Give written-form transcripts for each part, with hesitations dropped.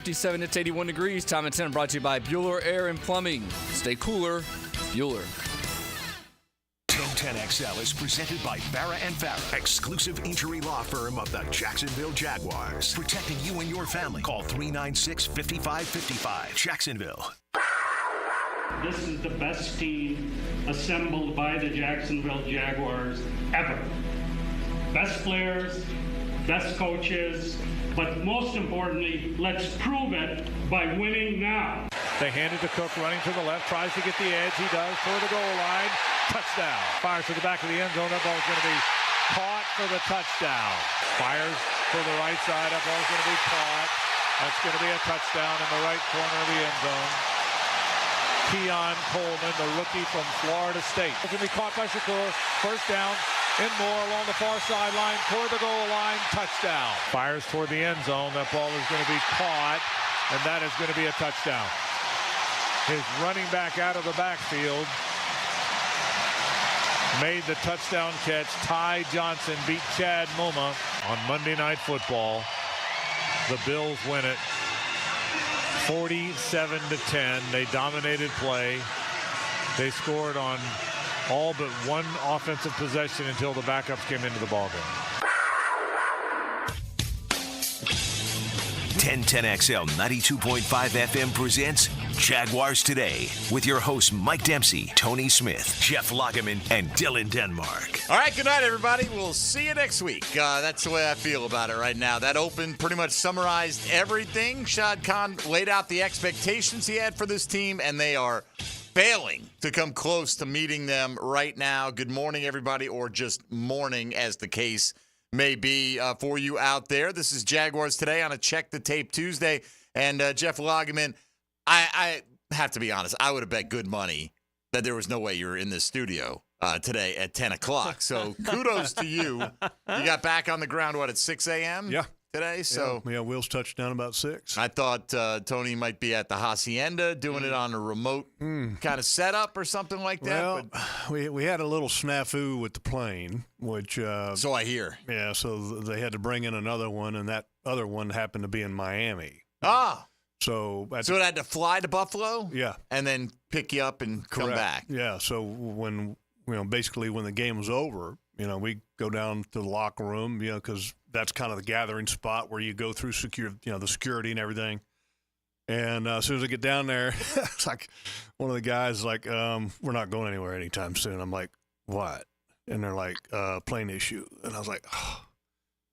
57, it's 81 degrees. Time and 10 brought to you by Bueller Air and Plumbing. Stay cooler, Bueller. 1010XL is presented by Farah and Farah, exclusive injury law firm of the Jacksonville Jaguars. Protecting you and your family. Call 396-5555. Jacksonville. This is the best team assembled by the Jacksonville Jaguars ever. Best players, best coaches, but most importantly, let's prove it by winning now. They hand it to Cook, running to the left, tries to get the edge. He does for the goal line. Touchdown. Fires to the back of the end zone. That ball's going to be caught for the touchdown. Fires for the right side. That ball's going to be caught. That's going to be a touchdown in the right corner of the end zone. Keon Coleman, the rookie from Florida State. It's going to be caught by Shakur. First down. In Moore along the far sideline toward the goal line. Touchdown. Fires toward the end zone. That ball is going to be caught, and that is going to be a touchdown. His running back out of the backfield made the touchdown catch. Ty Johnson beat Chad Moma on Monday Night Football. The Bills win it 47-10. They dominated play. They scored on all but one offensive possession until the backups came into the ballgame. 1010XL 92.5 FM presents Jaguars Today with your hosts Mike Dempsey, Tony Smith, Jeff Lageman, and Dylan Denmark. All right, good night, everybody. We'll see you next week. That's the way I feel about it right now. That open pretty much summarized everything. Shad Khan laid out the expectations he had for this team, and they are failing to come close to meeting them right now. Good morning, everybody, or just morning, as the case may be for you out there. This is Jaguars Today on a Check the Tape Tuesday. And Jeff Lageman, I have to be honest, I would have bet good money that there was no way you were in this studio today at 10 o'clock. So kudos to you. You got back on the ground, at 6 a.m.? Yeah. Today, so yeah, Will's touched down about 6. I thought Tony might be at the Hacienda doing it on a remote kind of setup or something like that. Well, we had a little snafu with the plane, which so I hear. Yeah, so they had to bring in another one, and that other one happened to be in Miami. So it had to fly to Buffalo. Yeah, and then pick you up and come back. Yeah, so when basically when the game was over, we go down to the locker room, because that's kind of the gathering spot where you go through the security and everything. And as soon as I get down there, it's like one of the guys like, we're not going anywhere anytime soon. I'm like, what? And they're like, plane issue. And I was like, oh.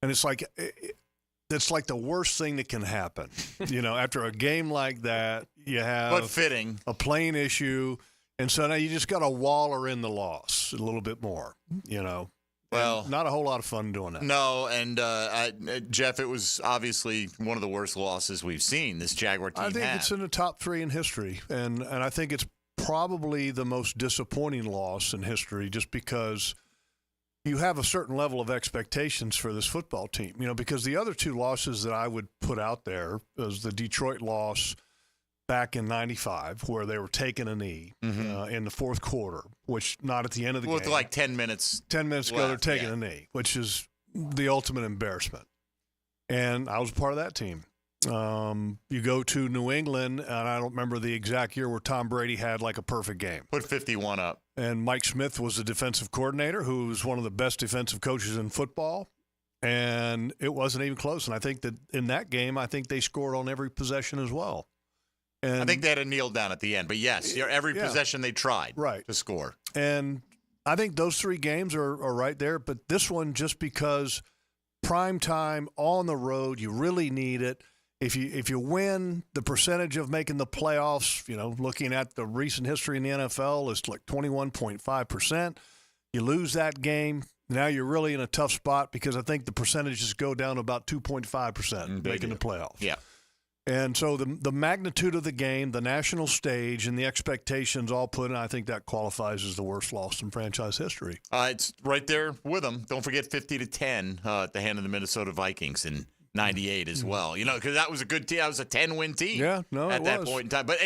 And it's like the worst thing that can happen. After a game like that, you have but fitting a plane issue. And so now you just got to waller in the loss a little bit more, Well, and not a whole lot of fun doing that. No, and Jeff, it was obviously one of the worst losses we've seen this Jaguar team I think it's in the top 3 in history, and I think it's probably the most disappointing loss in history just because you have a certain level of expectations for this football team, because the other 2 losses that I would put out there is the Detroit loss back in 95, where they were taking a knee in the fourth quarter, which not at the end of the game. With like 10 minutes. 10 minutes ago, they're taking a knee, which is the ultimate embarrassment. And I was part of that team. You go to New England, and I don't remember the exact year where Tom Brady had like a perfect game. Put 51 up. And Mike Smith was the defensive coordinator, who was one of the best defensive coaches in football. And it wasn't even close. And I think that in that game, I think they scored on every possession as well. And I think they had a kneel down at the end. But, yes, every possession they tried to score. And I think those 3 games are right there. But this one, just because prime time, on the road, you really need it. If you win, the percentage of making the playoffs, looking at the recent history in the NFL, is like 21.5%. You lose that game, now you're really in a tough spot because I think the percentages go down to about 2.5% making the playoffs. Yeah. And so the magnitude of the game, the national stage, and the expectations all put in, I think that qualifies as the worst loss in franchise history. It's right there with them. Don't forget 50-10 at the hand of the Minnesota Vikings in 98 as well. Because that was a good team. That was a 10-win team at that point in time. But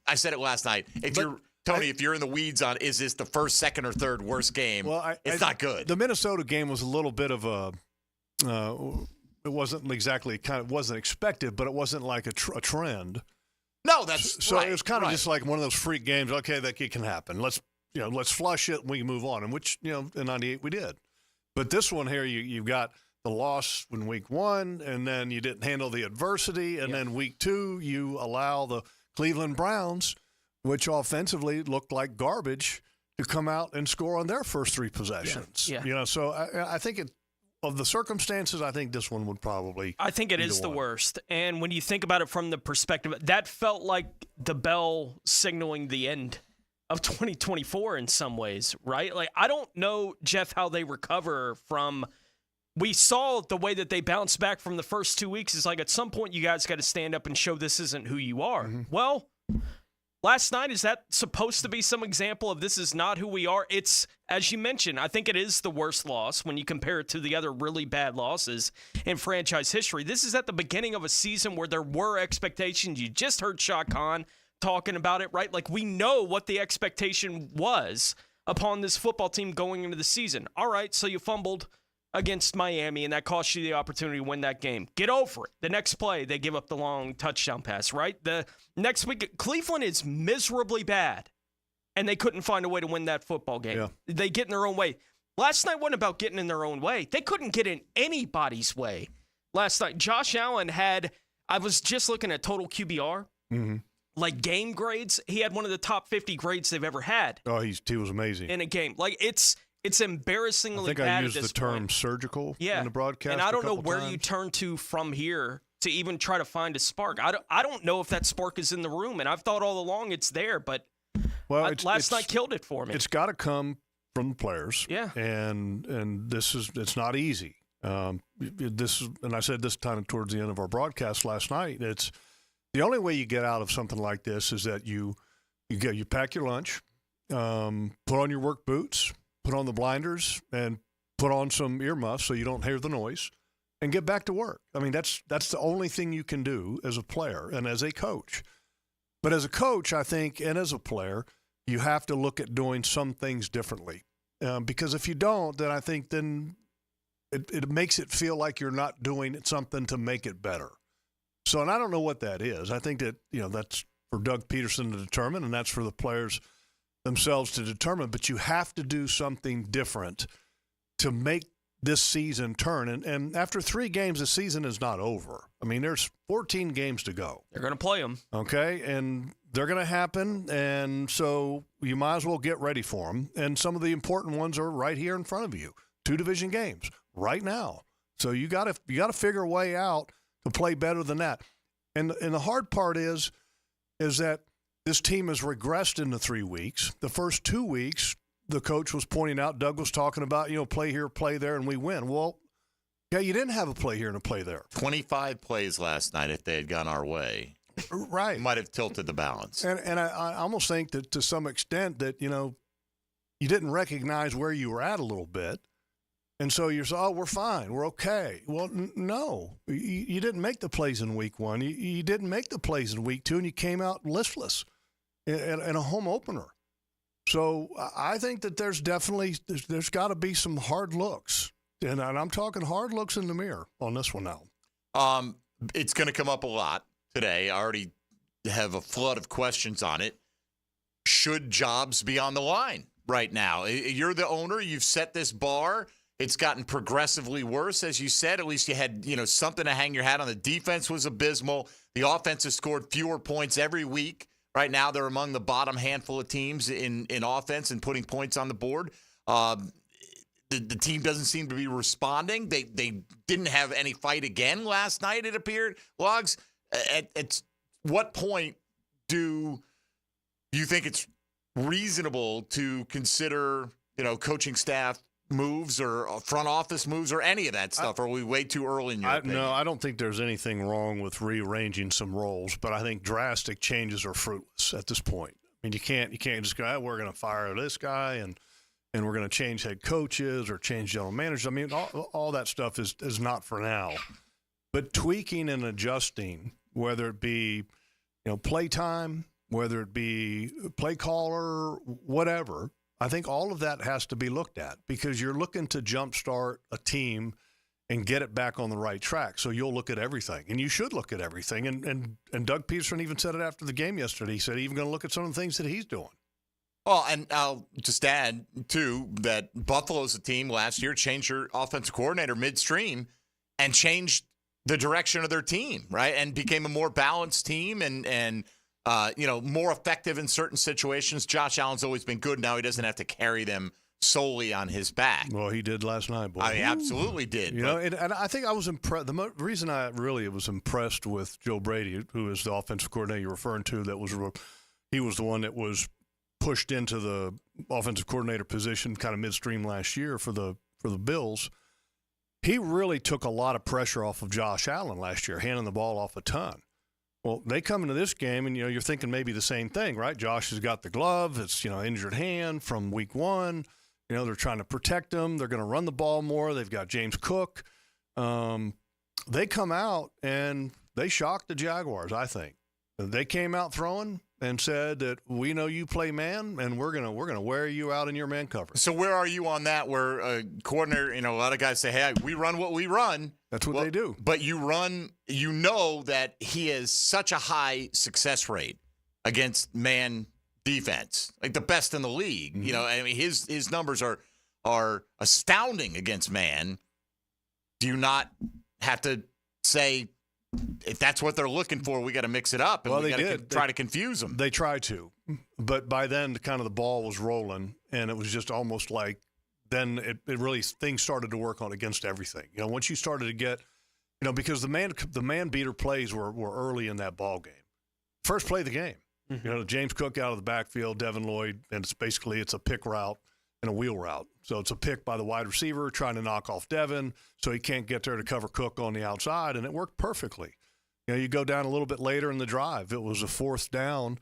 I said it last night. If you're in the weeds on is this the first, second, or third worst game, it's not good. The Minnesota game was a little bit of exactly wasn't expected, but it wasn't like a trend. No, that's so right, it was kind of right. just like one of those freak games. Okay, that it can happen. Let's flush it and we can move on. And which in '98 we did. But this one here, you've got the loss in week 1, and then you didn't handle the adversity, and then week 2 you allow the Cleveland Browns, which offensively looked like garbage, to come out and score on their first 3 possessions. Yeah. So I think of the circumstances, I think this one would probably. I think it is the worst. And when you think about it from the perspective, that felt like the bell signaling the end of 2024 in some ways, right? Like, I don't know, Jeff, how they recover from. We saw the way that they bounced back from the first 2 weeks. Is like, at some point, you guys got to stand up and show this isn't who you are. Mm-hmm. Well, last night, is that supposed to be some example of this is not who we are? It's, as you mentioned, I think it is the worst loss when you compare it to the other really bad losses in franchise history. This is at the beginning of a season where there were expectations. You just heard Shad Khan talking about it, right? Like, we know what the expectation was upon this football team going into the season. All right, so you fumbled against Miami, and that cost you the opportunity to win that game. Get over it. The next play, they give up the long touchdown pass, right? The next week, Cleveland is miserably bad, and they couldn't find a way to win that football game. Yeah. They get in their own way. Last night wasn't about getting in their own way. They couldn't get in anybody's way last night. Josh Allen I was just looking at total QBR, like game grades. He had one of the top 50 grades they've ever had. Oh, he was amazing in a game. Like, it's embarrassingly I think bad I used at this the term point. surgical in the broadcast. And I don't know couple where times. you turn to from here to even try to find a spark. I don't know if that spark is in the room, and I've thought all along it's there, but last night killed it for me. It's got to come from the players. Yeah. And it's not easy. And I said this time towards the end of our broadcast last night. It's the only way you get out of something like this is that you pack your lunch, put on your work boots, put on the blinders, and put on some earmuffs so you don't hear the noise, and get back to work. I mean, that's the only thing you can do as a player and as a coach. But as a coach, I think, and as a player, you have to look at doing some things differently. Because if you don't, then I think it makes it feel like you're not doing something to make it better. So, and I don't know what that is. I think that, that's for Doug Peterson to determine, and that's for the players themselves to determine. But you have to do something different to make this season turn. And after 3 games, the season is not over. I mean, there's 14 games to go. They're going to play them. Okay, and they're going to happen, and so you might as well get ready for them. And some of the important ones are right here in front of you. 2 division games right now. So you got to figure a way out to play better than that. And the hard part is that this team has regressed in the 3 weeks. The first 2 weeks, the coach was pointing out, Doug was talking about, play here, play there, and we win. Well, yeah, you didn't have a play here and a play there. 25 plays last night. If they had gone our way, right, might have tilted the balance. And I almost think that to some extent that, you didn't recognize where you were at a little bit. And so you're saying, we're fine, we're okay. Well, no, you didn't make the plays in week 1. You didn't make the plays in week 2, and you came out listless in a home opener. So I think that there's got to be some hard looks. And I'm talking hard looks in the mirror on this one now. It's going to come up a lot today. I already have a flood of questions on it. Should jobs be on the line right now? You're the owner. You've set this bar. It's gotten progressively worse, as you said. At least you had, something to hang your hat on. The defense was abysmal. The offense has scored fewer points every week. Right now, they're among the bottom handful of teams in offense and putting points on the board. The team doesn't seem to be responding. They didn't have any fight again last night, it appeared. Logs, at what point do you think it's reasonable to consider, coaching staff moves or front office moves or any of that stuff? Or are we way too early in your opinion? No, I don't think there's anything wrong with rearranging some roles, but I think drastic changes are fruitless at this point. I mean, you can't just go, we're going to fire this guy and we're going to change head coaches or change general managers. I mean, all that stuff is not for now. But tweaking and adjusting, whether it be, play time, whether it be play caller, whatever, I think all of that has to be looked at because you're looking to jumpstart a team and get it back on the right track. So you'll look at everything, and you should look at everything. And Doug Peterson even said it after the game yesterday. He said he's even going to look at some of the things that he's doing. Well, and I'll just add, too, that Buffalo's a team last year changed their offensive coordinator midstream and changed the direction of their team, right, and became a more balanced team and more effective in certain situations. Josh Allen's always been good. Now he doesn't have to carry them solely on his back. Well, he did last night, boy. I absolutely did. And I think I was impressed. The reason I really was impressed with Joe Brady, who is the offensive coordinator you're referring to, he was the one that was pushed into the offensive coordinator position kind of midstream last year for the Bills. He really took a lot of pressure off of Josh Allen last year, handing the ball off a ton. Well, they come into this game, and you're thinking maybe the same thing, right? Josh has got the glove. It's injured hand from week one. They're trying to protect him. They're going to run the ball more. They've got James Cook. They come out and they shocked the Jaguars, I think. They came out throwing and said that we know you play man, and we're gonna wear you out in your man coverage. So where are you on that? Where a coordinator, a lot of guys say, "Hey, we run what we run." That's what they do. But you run. You know that he has such a high success rate against man defense, like the best in the league. Mm-hmm. His numbers are astounding against man. Do you not have to say, if that's what they're looking for, we got to mix it up, and we got to try to confuse them? They tried to, but by then the ball was rolling, and it was just almost like then it really, things started to work on against everything. Once you started to get, because the man beater plays were early in that ball game. First play of the game. Mm-hmm. James Cook out of the backfield, Devin Lloyd, and it's a pick route and a wheel route. So it's a pick by the wide receiver trying to knock off Devin so he can't get there to cover Cook on the outside, and it worked perfectly. You go down a little bit later in the drive. It was a fourth down.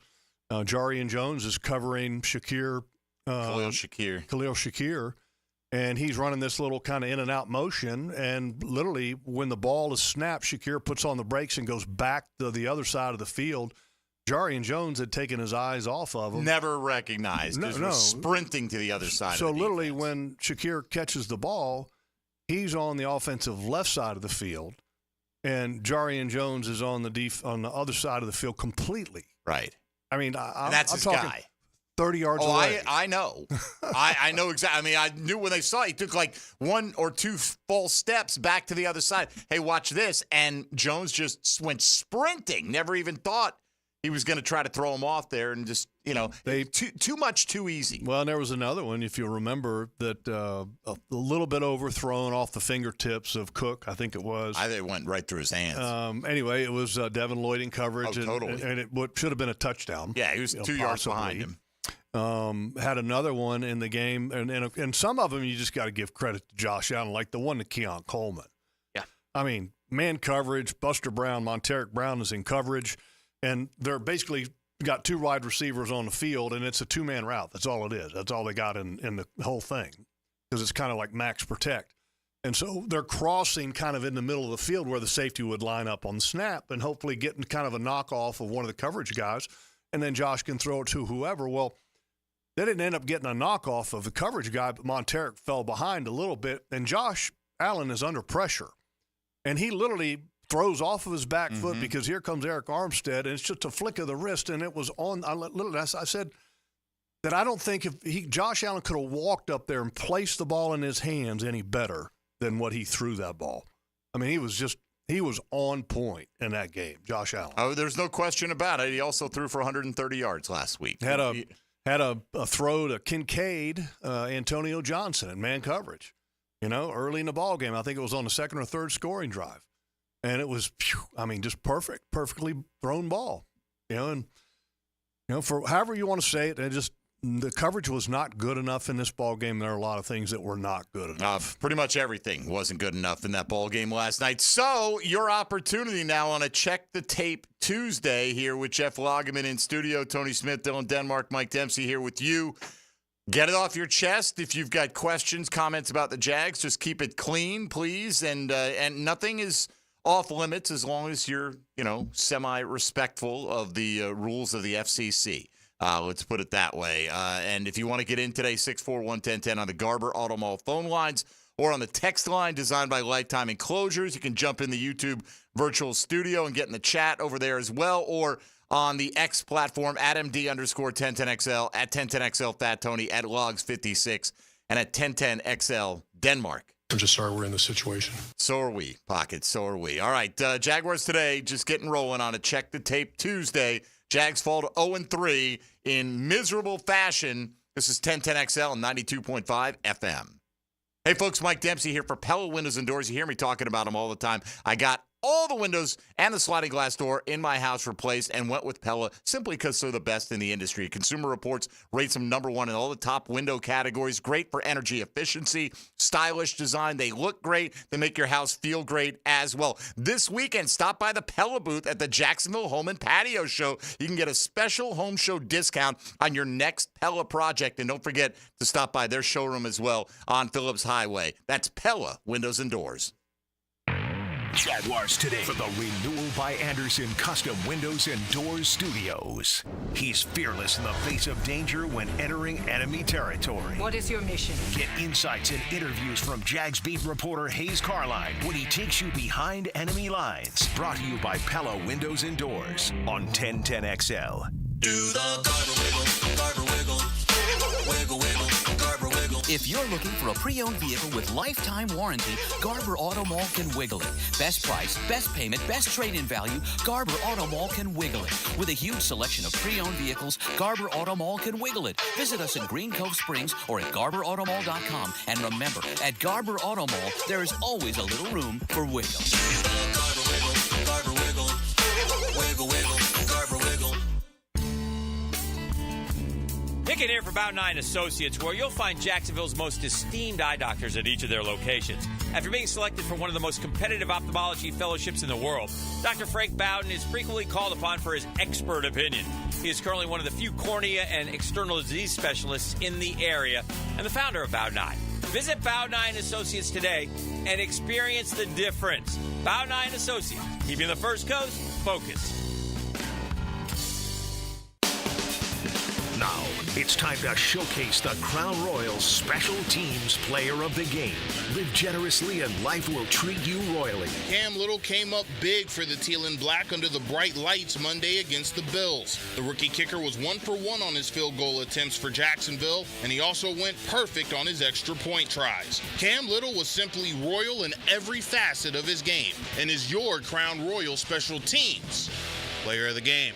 Jarian Jones is covering Khalil Shakir, and he's running this little kind of in-and-out motion, and literally when the ball is snapped, Shakir puts on the brakes and goes back to the other side of the field. Jarian Jones had taken his eyes off of him. Never recognized. No. Sprinting to the other side. So of the literally defense. when Shakir catches the ball, he's on the offensive left side of the field, and Jarian Jones is on the other side of the field completely. Right. I mean, and that's I'm his talking guy. 30 yards away. I know. I know exactly. I knew when they saw it, he took like one or two false steps back to the other side. Hey, watch this. And Jones just went sprinting, never even thought he was going to try to throw him off there, and just, too much, too easy. Well, and there was another one, if you remember, that a little bit overthrown off the fingertips of Cook, I think it was. I think it went right through his hands. Anyway, it was Devin Lloyd in coverage. Totally. And it should have been a touchdown. Yeah, he was 2 yards behind him. Had another one in the game, and some of them you just got to give credit to Josh Allen, like the one to Keon Coleman. Yeah. I mean, man coverage, Buster Brown, Monteric Brown is in coverage, and they're basically got two wide receivers on the field, and it's a two-man route. That's all it is. That's all they got in the whole thing, because it's kind of like max protect. And so they're crossing kind of in the middle of the field where the safety would line up on the snap and hopefully getting kind of a knockoff of one of the coverage guys, and then Josh can throw it to whoever. Well, they didn't end up getting a knockoff of the coverage guy, but Monteric fell behind a little bit, and Josh Allen is under pressure. And he literally throws off of his back foot because here comes Eric Armstead, and it's just a flick of the wrist, and it was on. I said that I don't think if Josh Allen could have walked up there and placed the ball in his hands any better than what he threw that ball. I mean, he was on point in that game, Josh Allen. Oh, there's no question about it. He also threw for 130 yards last week. Had a throw to Kincaid, Antonio Johnson in man coverage, early in the ball game. I think it was on the second or third scoring drive. And it was, just perfectly thrown ball, and, for however you want to say it, the coverage was not good enough in this ball game. There are a lot of things that were not good enough. Pretty much everything wasn't good enough in that ball game last night. So your opportunity now on a Check the Tape Tuesday here with Jeff Lageman in studio, Tony Smith, Dylan Denmark, Mike Dempsey here with you. Get it off your chest. If you've got questions, comments about the Jags, just keep it clean, please. And nothing is off limits as long as you're, semi-respectful of the rules of the FCC. Let's put it that way. And if you want to get in today, 641-1010 on the Garber Auto Mall phone lines, or on the text line designed by Lifetime Enclosures. You can jump in the YouTube virtual studio and get in the chat over there as well, or on the X platform at MD_1010XL, at 1010XL Fat Tony, at Logs56, and at 1010XL Denmark. I'm just sorry we're in this situation. So are we, Pocket. So are we. All right, Jaguars Today, just getting rolling on a Check the Tape Tuesday. Jags fall to 0-3 in miserable fashion. This is 1010XL and 92.5 FM. Hey, folks, Mike Dempsey here for Pella Windows and Doors. You hear me talking about them all the time. I got all the windows and the sliding glass door in my house replaced and went with Pella simply because they're the best in the industry. Consumer Reports rates them number one in all the top window categories. Great for energy efficiency, stylish design. They look great. They make your house feel great as well. This weekend, stop by the Pella booth at the Jacksonville Home and Patio Show. You can get a special home show discount on your next Pella project. And don't forget to stop by their showroom as well on Phillips Highway. That's Pella Windows and Doors. Jaguars Today for the Renewal by Anderson Custom Windows and Doors Studios. He's fearless in the face of danger when entering enemy territory. What is your mission? Get insights and interviews from Jags beat reporter Hayes Carline when he takes you behind enemy lines. Brought to you by Pella Windows and Doors on 1010XL. Do the Garber wiggle, Garber wiggle, wiggle, wiggle, Garber wiggle. If you're looking for a pre-owned vehicle with lifetime warranty, Garber Auto Mall can wiggle it. Best price, best payment, best trade-in value, Garber Auto Mall can wiggle it. With a huge selection of pre-owned vehicles, Garber Auto Mall can wiggle it. Visit us in Green Cove Springs or at GarberAutomall.com. And remember, at Garber Auto Mall, there is always a little room for wiggle. Garber wiggle, Garber wiggle, wiggle, wiggle, Garber wiggle. Pick it here for Bout 9 Associates, where you'll find Jacksonville's most esteemed eye doctors at each of their locations. After being selected for one of the most competitive ophthalmology fellowships in the world, Dr. Frank Bowden is frequently called upon for his expert opinion. He is currently one of the few cornea and external disease specialists in the area and the founder of Bout 9. Visit Bout 9 Associates today and experience the difference. Bout 9 Associates, keeping the First Coast focused. Now, it's time to showcase the Crown Royal Special Teams Player of the Game. Live generously and life will treat you royally. Cam Little came up big for the Teal and Black under the bright lights Monday against the Bills. The rookie kicker was 1 for 1 on his field goal attempts for Jacksonville, and he also went perfect on his extra point tries. Cam Little was simply royal in every facet of his game and is your Crown Royal Special Teams Player of the Game.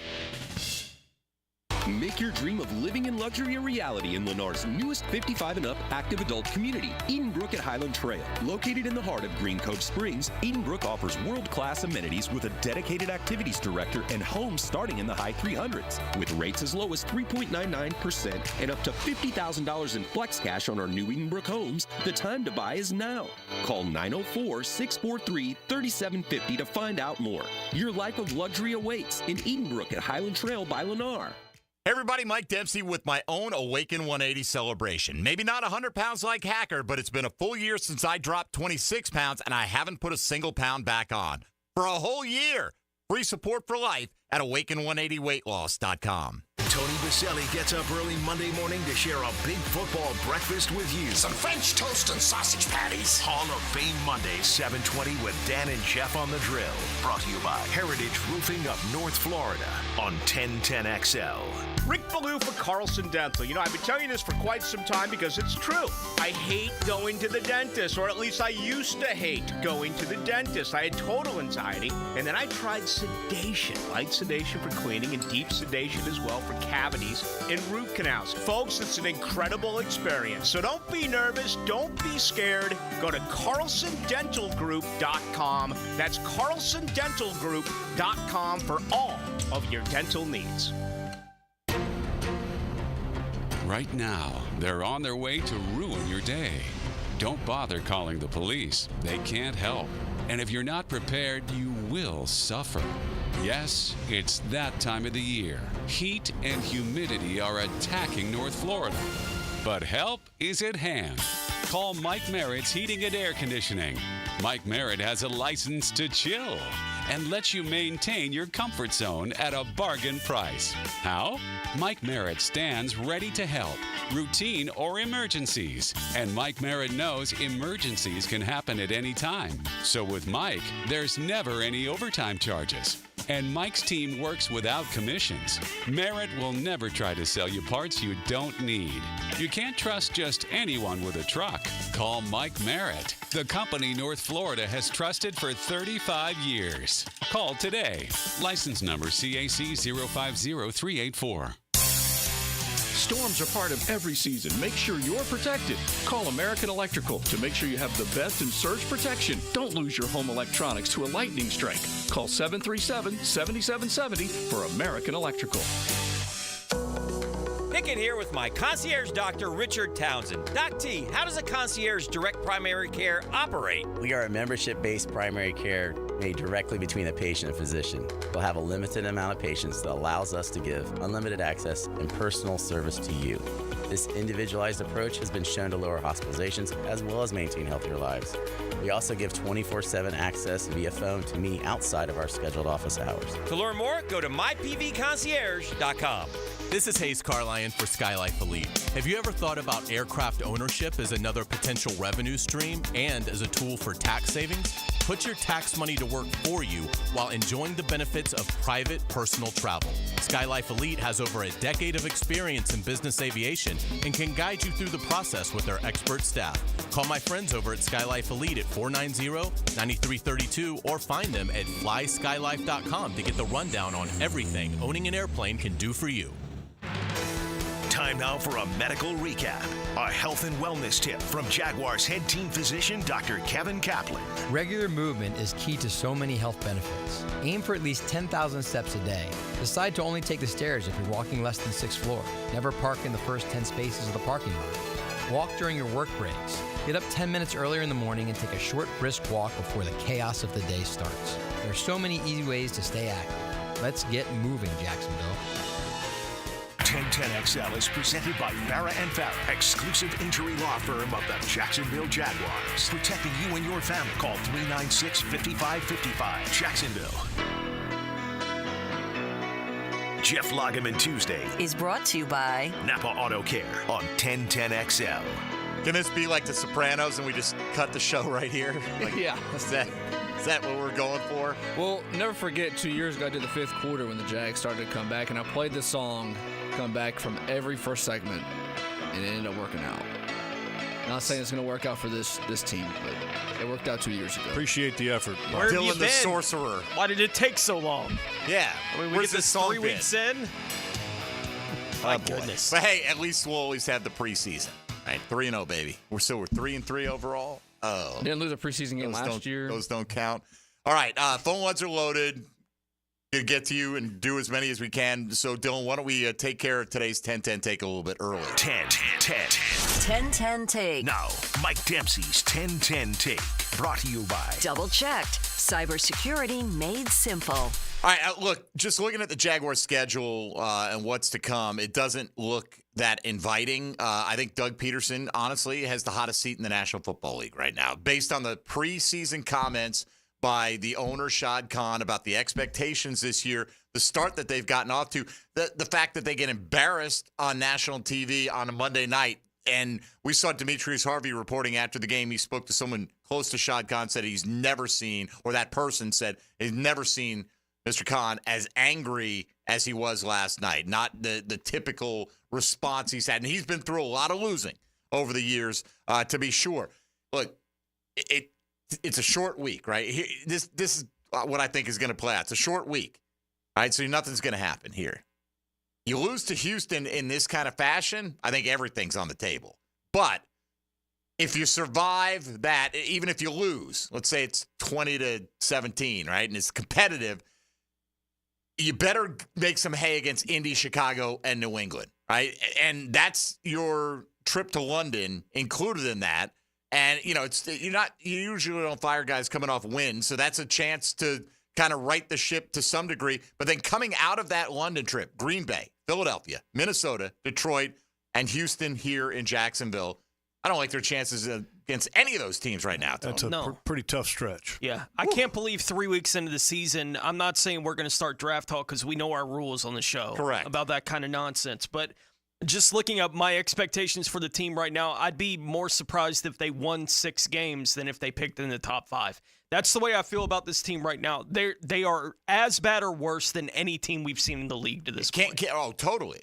Make your dream of living in luxury a reality in Lennar's newest 55 and up active adult community, Edenbrook at Highland Trail. Located in the heart of Green Cove Springs, Edenbrook offers world-class amenities with a dedicated activities director and homes starting in the high 300s, with rates as low as 3.99% and up to $50,000 in flex cash on our new Edenbrook homes. The time to buy is now. Call 904-643-3750 to find out more. Your life of luxury awaits in Edenbrook at Highland Trail by Lennar. Hey everybody, Mike Dempsey with my own Awaken 180 celebration. Maybe not 100 pounds like Hacker, but it's been a full year since I dropped 26 pounds and I haven't put a single pound back on. For a whole year. Free support for life at awaken180weightloss.com. Tony Baselli gets up early Monday morning to share a big football breakfast with you. Some French toast and sausage patties. Hall of Fame Monday, 7:20 with Dan and Jeff on the Drill. Brought to you by Heritage Roofing of North Florida on 1010XL. Rick Ballou for Carlson Dental. You know, I've been telling you this for quite some time because it's true. I hate going to the dentist, or at least I used to hate going to the dentist. I had total anxiety, and then I tried sedation. Light sedation for cleaning and deep sedation as well for cavities and root canals. Folks, it's an incredible experience. So don't be nervous. Don't be scared. Go to CarlsonDentalGroup.com. That's CarlsonDentalGroup.com for all of your dental needs. Right now, they're on their way to ruin your day. Don't bother calling the police. They can't help. And if you're not prepared, you will suffer. Yes, it's that time of the year. Heat and humidity are attacking North Florida. But help is at hand. Call Mike Merritt's Heating and Air Conditioning. Mike Merritt has a license to chill. and lets you maintain your comfort zone at a bargain price. How? Mike Merritt stands ready to help, routine or emergencies. And Mike Merritt knows emergencies can happen at any time. So with Mike, there's never any overtime charges. And Mike's team works without commissions. Merritt will never try to sell you parts you don't need. You can't trust just anyone with a truck. Call Mike Merritt, the company North Florida has trusted for 35 years. Call today. License number CAC 050384. Storms are part of every season. Make sure you're protected. Call American Electrical to make sure you have the best in surge protection. Don't lose your home electronics to a lightning strike. Call 737-7770 for American Electrical. Pickett here with my concierge doctor, Richard Townsend. Doc T, how does a concierge direct primary care operate? We are a membership-based primary care made directly between a patient and physician. We'll have a limited amount of patients that allows us to give unlimited access and personal service to you. This individualized approach has been shown to lower hospitalizations as well as maintain healthier lives. We also give 24/7 access via phone to me outside of our scheduled office hours. To learn more, go to mypvconcierge.com. This is Hayes Carlion for SkyLife Elite. Have you ever thought about aircraft ownership as another potential revenue stream and as a tool for tax savings? Put your tax money to work for you while enjoying the benefits of private personal travel. SkyLife Elite has over a decade of experience in business aviation and can guide you through the process with their expert staff. Call my friends over at SkyLife Elite at 490-9332 or find them at flyskylife.com to get the rundown on everything owning an airplane can do for you. Time now for a medical recap. A health and wellness tip from Jaguars head team physician Dr. Kevin Kaplan. Regular movement is key to so many health benefits. Aim for at least 10,000 steps a day. Decide to only take the stairs if you're walking less than 6th floor. Never park in the first 10 spaces of the parking lot. Walk during your work breaks. Get up 10 minutes earlier in the morning and take a short, brisk walk before the chaos of the day starts. There are so many easy ways to stay active. Let's get moving, Jacksonville. 1010XL is presented by Farah & Farah, exclusive injury law firm of the Jacksonville Jaguars. Protecting you and your family. Call 396-5555. Jacksonville. Jeff Lageman Tuesday is brought to you by Napa Auto Care on 1010XL. Can this be like The Sopranos and we just cut the show right here? Like, yeah. Is that what we're going for? Well, never forget 2 years ago I did the 5th quarter when the Jags started to come back, and I played this song come back from every first segment, and it ended up working out. Not saying it's going to work out for this team, but it worked out 2 years ago. Appreciate the effort. Where have you Dylan the been? Sorcerer. Why did it take so long? Yeah. I mean, we Where's get this song 3 weeks in. My goodness. But hey, at least we'll always have the preseason. Right, 3-0, baby. We're 3-3 overall. Oh, didn't lose a preseason game last year. Those don't count. All right, phone lines are loaded. Gonna get to you and do as many as we can. So, Dylan, why don't we take care of today's 10-10 take a little bit early? 10-10 take. Now, Mike Dempsey's 10-10 take, brought to you by Double checked. Cybersecurity made simple. All right, look, just looking at the Jaguars schedule and what's to come, it doesn't look that inviting. I think Doug Peterson, honestly, has the hottest seat in the National Football League right now. Based on the preseason comments by the owner, Shad Khan, about the expectations this year, the start that they've gotten off to, the fact that they get embarrassed on national TV on a Monday night. And we saw Demetrius Harvey reporting after the game. He spoke to someone close to Shad Khan, said he's never seen, or that person said he's never seen Mr. Khan as angry as he was last night. Not the typical response he's had. And he's been through a lot of losing over the years, to be sure. Look, it's a short week, right? This is what I think is going to play out. It's a short week, right? So nothing's going to happen here. You lose to Houston in this kind of fashion, I think everything's on the table. But if you survive that, even if you lose, let's say it's 20-17, right, and it's competitive, you better make some hay against Indy, Chicago, and New England, right? And that's your trip to London included in that. And, you usually don't fire guys coming off wins, so that's a chance to kind of right the ship to some degree. But then coming out of that London trip, Green Bay, Philadelphia, Minnesota, Detroit, and Houston here in Jacksonville, I don't like their chances against any of those teams right now. That's a pretty tough stretch. Yeah, I can't believe 3 weeks into the season, I'm not saying we're going to start draft talk because we know our rules on the show. Correct. About that kind of nonsense. But just looking up my expectations for the team right now, I'd be more surprised if they won 6 games than if they picked in the top 5. That's the way I feel about this team right now. They are as bad or worse than any team we've seen in the league to this point. Oh, totally.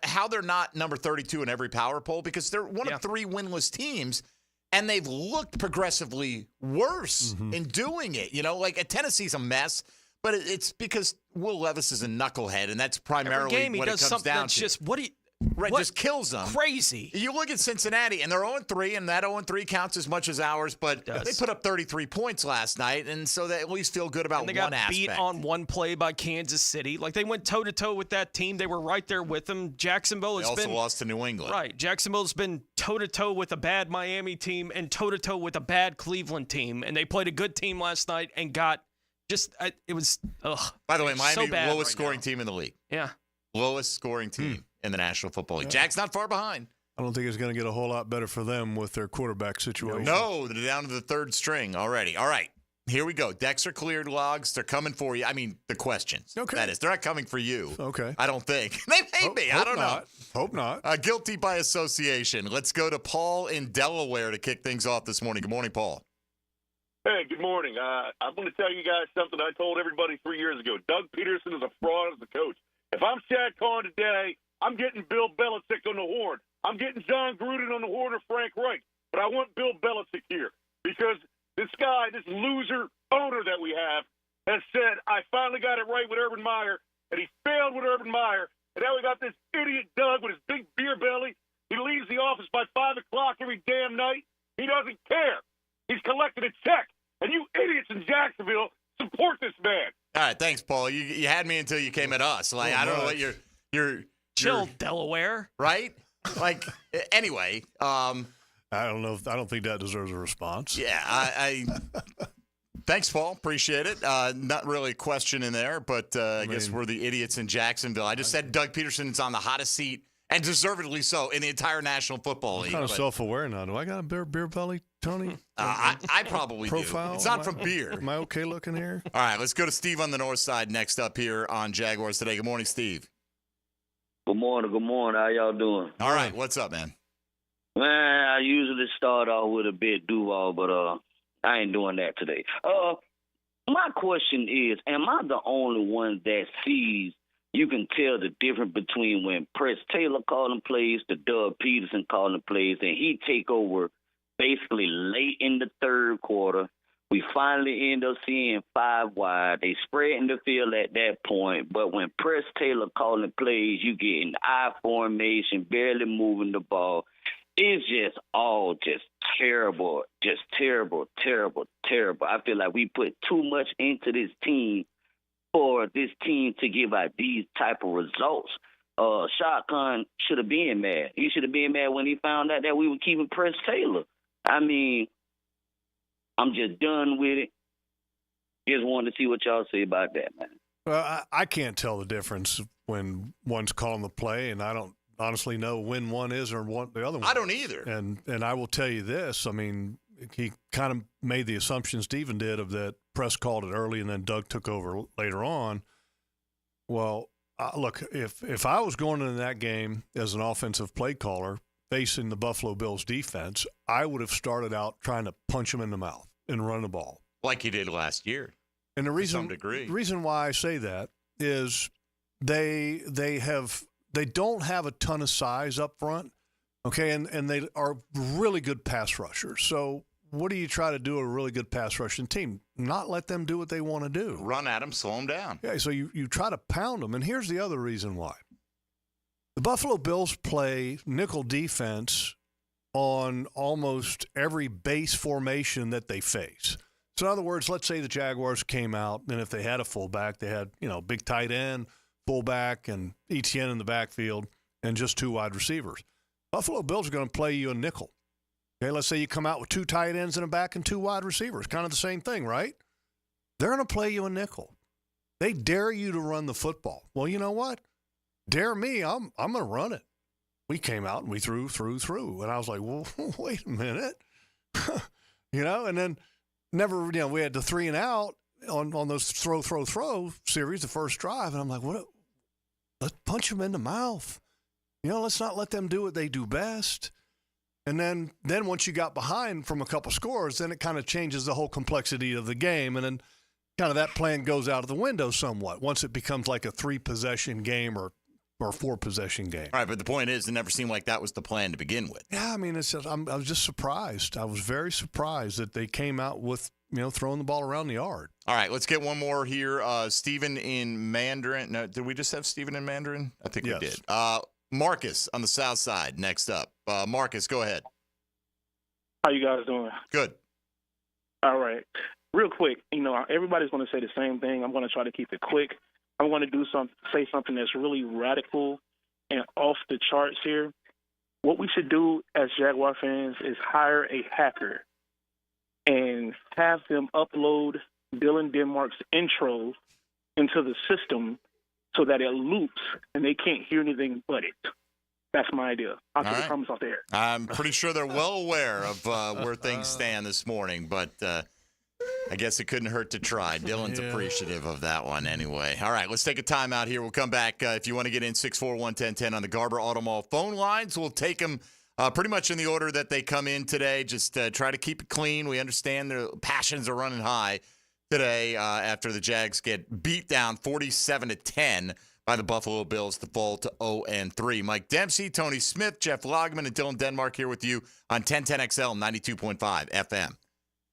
How they're not number 32 in every power poll, because they're one of 3 winless teams, and they've looked progressively worse in doing it. You know, like Tennessee's a mess, but it's because Will Levis is a knucklehead, and that's primarily Every game what he it does comes something down that's to. just Just kills them. Crazy. You look at Cincinnati, and they're 0-3, and that 0-3 counts as much as ours, but they put up 33 points last night, and so they at least feel good about and they one got aspect. beat on one play by Kansas City. Like, they went toe-to-toe with that team. They were right there with them. Jacksonville has They also lost to New England. Right. Jacksonville's been toe-to-toe with a bad Miami team and toe-to-toe with a bad Cleveland team, and they played a good team last night and got it was, By the way, Miami, so bad lowest right scoring now. team in the league. Yeah. Lowest scoring team in the National Football League. Jags not far behind. I don't think it's going to get a whole lot better for them with their quarterback situation. No, they're down to the 3rd string already. All right, here we go. Decks are cleared, logs. They're coming for you. I mean, the questions. Okay. That is. They're not coming for you. Okay. I don't think. They may be. I don't know. Hope not. Guilty by association. Let's go to Paul in Delaware to kick things off this morning. Good morning, Paul. Hey, good morning. I'm going to tell you guys something I told everybody 3 years ago. Doug Peterson is a fraud as a coach. If I'm Shad Khan today, I'm getting Bill Belichick on the horn. I'm getting John Gruden on the horn or Frank Reich. But I want Bill Belichick here because this guy, this loser owner that we have, has said, I finally got it right with Urban Meyer, and he failed with Urban Meyer. And now we got this idiot Doug with his big beer belly. He leaves the office by 5 o'clock every damn night. He doesn't care. He's collecting a check. And you idiots in Jacksonville support this man. All right, thanks, Paul. You had me until you came at us. Like, I don't know what you're chill, Delaware. Right? Like, anyway. I don't know. I don't think that deserves a response. Yeah, I thanks, Paul. Appreciate it. Not really a question in there, but I guess we're the idiots in Jacksonville. I just said Doug Peterson's on the hottest seat, and deservedly so, in the entire National Football League. I'm kind of self-aware now. Do I got a beer belly, Tony? I probably Profile? do. It's not from beer. Am I okay looking here? All right, let's go to Steve on the north side next up here on Jaguars Today. Good morning, Steve. Good morning. Good morning. How y'all doing? All right, what's up, man? Man, I usually start off with a bit Duval, but I ain't doing that today. My question is, am I the only one that sees you can tell the difference between when Press Taylor calling plays to Doug Peterson calling plays, and he take over basically late in the 3rd quarter? We finally end up seeing 5 wide. They spreading the field at that point, but when Press Taylor calling plays, you getting I formation, barely moving the ball. It's just all just terrible, terrible. I feel like we put too much into this team for this team to give out these type of results. Shad Khan should have been mad. He should have been mad when he found out that we were keeping Press Taylor. I mean, I'm just done with it. Just wanted to see what y'all say about that, man. Well, I can't tell the difference when one's calling the play, and I don't honestly know when one is or what the other one. I don't either. And I will tell you this. I mean, he kind of made the assumption Steven did of that Press called it early and then Doug took over later on. Well, look, if I was going into that game as an offensive play caller facing the Buffalo Bills defense, I would have started out trying to punch them in the mouth and run the ball. Like he did last year. And the reason, to some degree. The reason why I say that is they don't have a ton of size up front, okay, and they are really good pass rushers. So what do you try to do with a really good pass rushing team? Not let them do what they want to do. Run at them, slow them down. Yeah, so you try to pound them. And here's the other reason why. The Buffalo Bills play nickel defense on almost every base formation that they face. So in other words, let's say the Jaguars came out, and if they had a fullback, they had, big tight end, fullback, and ETN in the backfield, and just 2 wide receivers. Buffalo Bills are going to play you a nickel. Okay, let's say you come out with 2 tight ends in the back and 2 wide receivers. Kind of the same thing, right? They're going to play you a nickel. They dare you to run the football. Well, you know what? Dare me, I'm going to run it. We came out and we threw. And I was like, well, wait a minute. And then never, we had the 3 and out on those throw series, the first drive. And I'm like, what? Let's punch them in the mouth. Let's not let them do what they do best. And then once you got behind from a couple scores, then it kind of changes the whole complexity of the game. And then kind of that plan goes out of the window somewhat once it becomes like a 3-possession game or 4-possession game. All right, but the point is, it never seemed like that was the plan to begin with. Yeah, I mean, I was just surprised. I was very surprised that they came out with, throwing the ball around the yard. All right, let's get one more here. Stephen in Mandarin. No, did we just have Stephen in Mandarin? I think we did. Marcus on the south side next up. Marcus, go ahead. How you guys doing? Good. All right. Real quick, everybody's going to say the same thing. I'm going to try to keep it quick. I'm going to say something that's really radical and off the charts here. What we should do as Jaguar fans is hire a hacker and have them upload Dylan Denmark's intro into the system so that it loops and they can't hear anything but it. That's my idea. I'll take the comments off the air. I'm pretty sure they're well aware of where things stand this morning, but I guess it couldn't hurt to try. Dylan's appreciative of that one anyway. All right, let's take a timeout here. We'll come back. If you want to get in, 641-1010 on the Garber Auto Mall phone lines. We'll take them pretty much in the order that they come in today. Just try to keep it clean. We understand their passions are running high today after the Jags get beat down 47-10 by the Buffalo Bills to fall to 0-3. Mike Dempsey, Tony Smith, Jeff Lageman, and Dylan Denmark here with you on 1010XL 92.5 FM.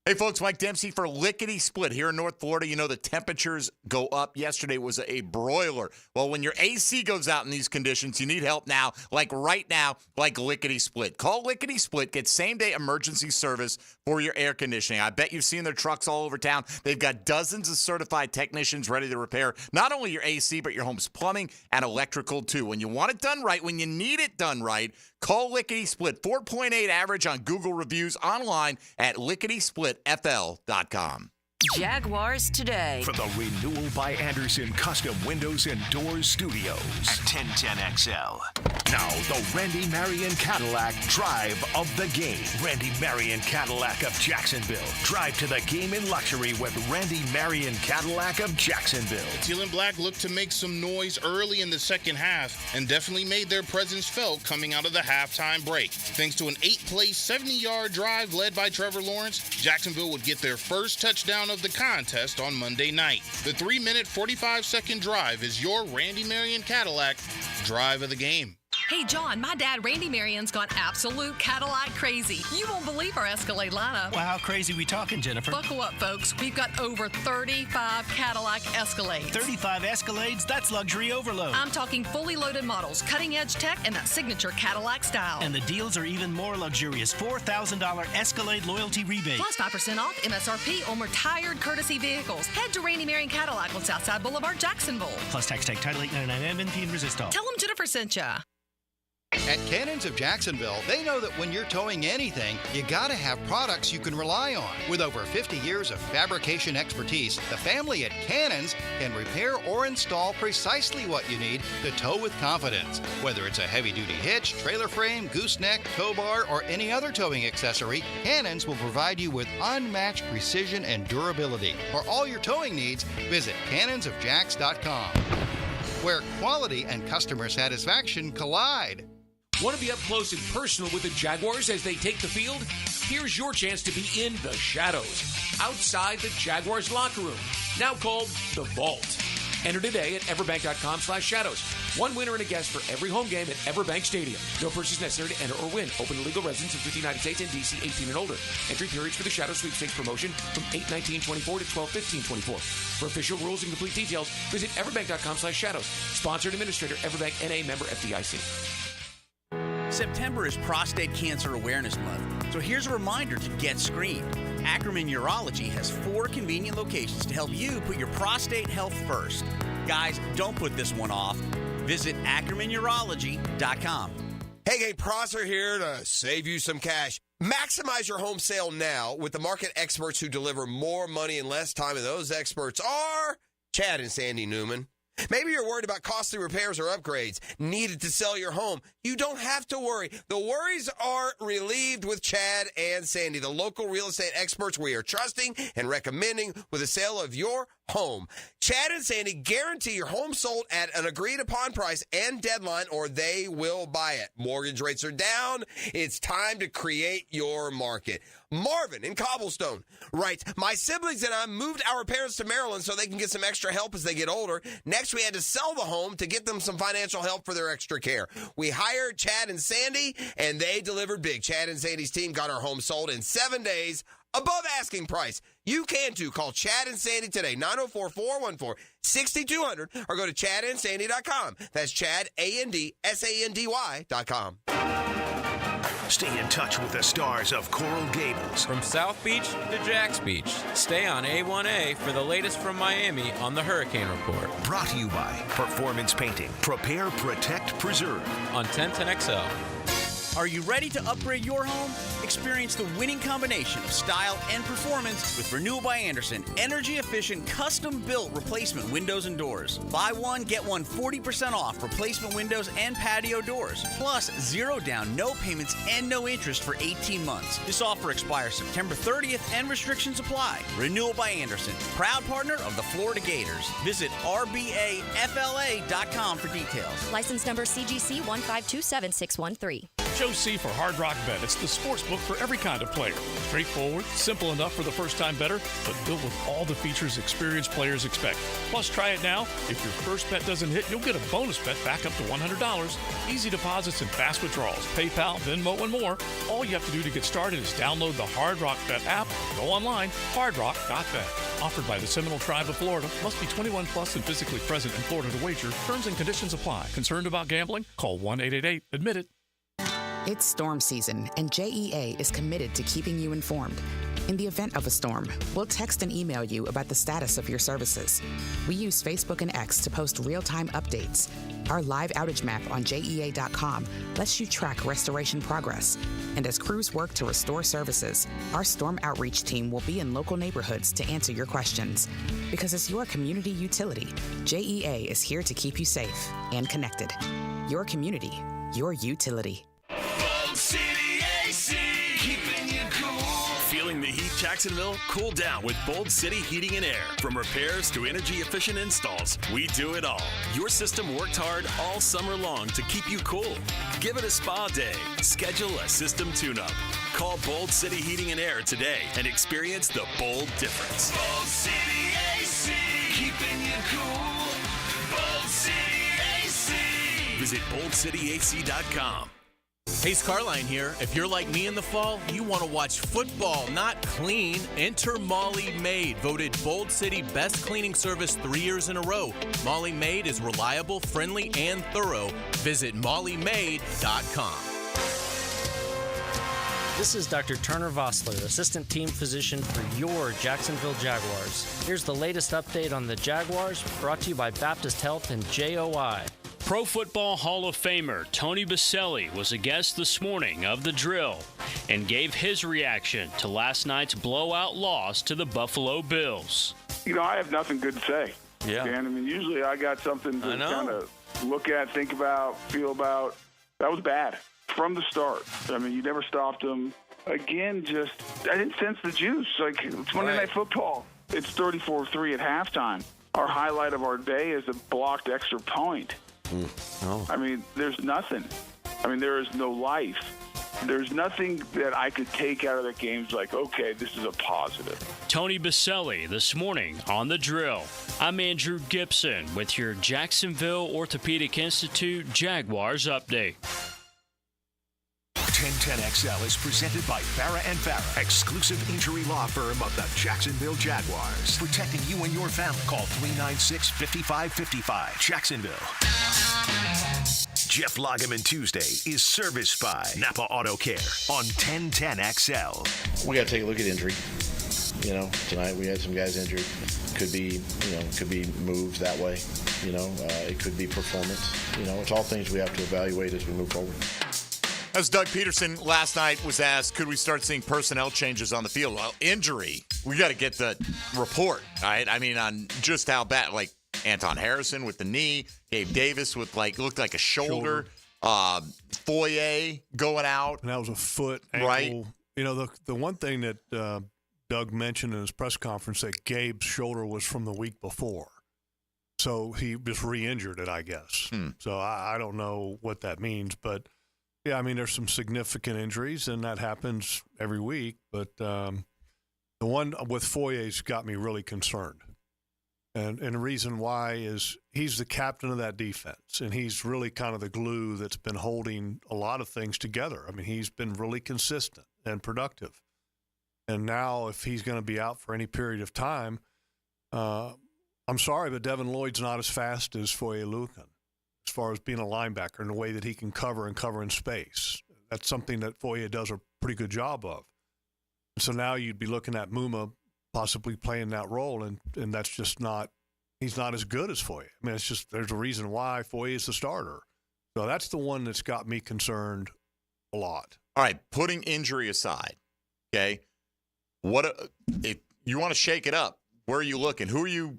Hey, folks, Mike Dempsey for Lickety Split here in North Florida. The temperatures go up. Yesterday was a broiler. Well, when your AC goes out in these conditions, you need help now, like right now, like Lickety Split. Call Lickety Split. Get same-day emergency service for your air conditioning. I bet you've seen their trucks all over town. They've got dozens of certified technicians ready to repair not only your AC, but your home's plumbing and electrical, too. When you want it done right, when you need it done right, call Lickety Split. 4.8 average on Google reviews, online at licketysplitfl.com. Jaguars Today. From the Renewal by Anderson Custom Windows and Doors Studios at 1010XL. Now, the Randy Marion Cadillac Drive of the Game. Randy Marion Cadillac of Jacksonville. Drive to the game in luxury with Randy Marion Cadillac of Jacksonville. Teal and Black looked to make some noise early in the second half and definitely made their presence felt coming out of the halftime break. Thanks to an 8-play, 70-yard drive led by Trevor Lawrence, Jacksonville would get their first touchdown of the contest on Monday night. The 3-minute, 45-second drive is your Randy Marion Cadillac Drive of the Game. Hey, John, my dad, Randy Marion's gone absolute Cadillac crazy. You won't believe our Escalade lineup. Well, how crazy we talking, Jennifer? Buckle up, folks. We've got over 35 Cadillac Escalades. 35 Escalades? That's luxury overload. I'm talking fully loaded models, cutting-edge tech, and that signature Cadillac style. And the deals are even more luxurious. $4,000 Escalade loyalty rebate. Plus 5% off MSRP on retired courtesy vehicles. Head to Randy Marion Cadillac on Southside Boulevard, Jacksonville. Plus tax tag title $899 MNP and resistol. Tell them Jennifer sent ya. At Cannons of Jacksonville, they know that when you're towing anything, you gotta have products you can rely on. With over 50 years of fabrication expertise, the family at Cannons can repair or install precisely what you need to tow with confidence. Whether it's a heavy-duty hitch, trailer frame, gooseneck, tow bar, or any other towing accessory, Cannons will provide you with unmatched precision and durability. For all your towing needs, visit cannonsofjacks.com, where quality and customer satisfaction collide. Want to be up close and personal with the Jaguars as they take the field? Here's your chance to be in the shadows, outside the Jaguars locker room, now called the Vault. Enter today at everbank.com/shadows. One winner and a guest for every home game at Everbank Stadium. No purchase necessary to enter or win. Open to legal residents of the United States and D.C. 18 and older. Entry periods for the Shadow Sweepstakes promotion from 8/19/24 to 12/15/24. For official rules and complete details, visit everbank.com/shadows. Sponsored administrator, Everbank N.A. member FDIC. September is Prostate Cancer Awareness Month, so here's a reminder to get screened. Ackerman Urology has 4 convenient locations to help you put your prostate health first. Guys, don't put this one off. Visit AckermanUrology.com. Hey, Prosser here to save you some cash. Maximize your home sale now with the market experts who deliver more money in less time, and those experts are Chad and Sandy Newman. Maybe you're worried about costly repairs or upgrades needed to sell your home. You don't have to worry. The worries are relieved with Chad and Sandy, the local real estate experts we are trusting and recommending with the sale of your home. Chad and Sandy guarantee your home sold at an agreed upon price and deadline, or they will buy it. Mortgage rates are down. It's time to create your market. Marvin in Cobblestone writes, my siblings and I moved our parents to Maryland so they can get some extra help as they get older. Next, we had to sell the home to get them some financial help for their extra care. We hired Chad and Sandy, and they delivered big. Chad and Sandy's team got our home sold in 7 days above asking price. You can too. Call Chad and Sandy today, 904-414-6200, or go to chadandsandy.com. That's Chad, ANDSANDY.com. Stay in touch with the stars of Coral Gables. From South Beach to Jax Beach, stay on A1A for the latest from Miami on the Hurricane Report. Brought to you by Performance Painting. Prepare, protect, preserve. On 1010XL. Are you ready to upgrade your home? Experience the winning combination of style and performance with Renew by Andersen. Energy-efficient, custom-built replacement windows and doors. Buy one, get one 40% off replacement windows and patio doors. Plus, 0 down, no payments, and no interest for 18 months. This offer expires September 30th and restrictions apply. Renew by Andersen, proud partner of the Florida Gators. Visit rbafla.com for details. License number CGC 1527613. Show C for Hard Rock Bet. It's the sports book for every kind of player. Straightforward, simple enough for the first-time bettor, but built with all the features experienced players expect. Plus, try it now. If your first bet doesn't hit, you'll get a bonus bet back up to $100. Easy deposits and fast withdrawals. PayPal, Venmo, and more. All you have to do to get started is download the Hard Rock Bet app. Go online, hardrock.bet. Offered by the Seminole Tribe of Florida. Must be 21 plus and physically present in Florida to wager. Terms and conditions apply. Concerned about gambling? Call 1-888-ADMIT-IT. It's storm season, and JEA is committed to keeping you informed. In the event of a storm, we'll text and email you about the status of your services. We use Facebook and X to post real-time updates. Our live outage map on JEA.com lets you track restoration progress. And as crews work to restore services, our storm outreach team will be in local neighborhoods to answer your questions. Because as your community utility, JEA is here to keep you safe and connected. Your community, your utility. Bold City AC, keeping you cool. Feeling the heat, Jacksonville? Cool down with Bold City Heating and Air. From repairs to energy-efficient installs, we do it all. Your system worked hard all summer long to keep you cool. Give it a spa day. Schedule a system tune-up. Call Bold City Heating and Air today and experience the bold difference. Bold City AC, keeping you cool. Bold City AC. Visit boldcityac.com. Hey, Carline here. If you're like me in the fall, you want to watch football, not clean. Enter Molly Maid, voted Bold City Best Cleaning Service 3 years in a row. Molly Maid is reliable, friendly, and thorough. Visit mollymaid.com. This is Dr. Turner Vossler, Assistant Team Physician for your Jacksonville Jaguars. Here's the latest update on the Jaguars, brought to you by Baptist Health and JOI. Pro Football Hall of Famer Tony Baselli was a guest this morning of The Drill and gave his reaction to last night's blowout loss to the Buffalo Bills. You know, I have nothing good to say. Yeah. Dan, I mean, usually I got something to kind of look at, think about, feel about. That was bad from the start. I mean, you never stopped them. Again, I didn't sense the juice. Like, it's Monday Night Football. It's 34-3 at halftime. Our highlight of our day is a blocked extra point. I mean, there's nothing. I mean, there is no life. There's nothing that I could take out of that game like, okay, this is a positive. Tony Baselli this morning on The Drill. I'm Andrew Gibson with your Jacksonville Orthopedic Institute Jaguars update. 1010XL is presented by Farah & Farah, exclusive injury law firm of the Jacksonville Jaguars. Protecting you and your family. Call 396-5555. Jacksonville. Jeff Lageman Tuesday is serviced by Napa Auto Care on 1010XL. We got to take a look at injury. You know, tonight we had some guys injured. Could be moved that way. It could be performance. It's all things we have to evaluate as we move forward. As Doug Peterson last night was asked, could we start seeing personnel changes on the field? Well, injury, we got to get the report, all right? I mean, on just how bad, like Anton Harrison with the knee, Gabe Davis with looked like a shoulder. Foye going out. And that was a foot, ankle. Right. You know, the one thing that Doug mentioned in his press conference that Gabe's shoulder was from the week before. So he just re-injured it, I guess. So I don't know what that means. But, yeah, I mean, there's some significant injuries, and that happens every week. But the one with Foye's got me really concerned. And the reason why is he's the captain of that defense, and he's really kind of the glue that's been holding a lot of things together. I mean, he's been really consistent and productive. And now if he's going to be out for any period of time, I'm sorry, but Devin Lloyd's not as fast as Foye Lucan as far as being a linebacker in the way that he can cover in space. That's something that Foye does a pretty good job of. So now you'd be looking at Muma possibly playing that role, and that's just not – he's not as good as Foye. I mean, it's just there's a reason why Foye is the starter. So that's the one that's got me concerned a lot. All right, putting injury aside, okay, if you want to shake it up, where are you looking? Who are you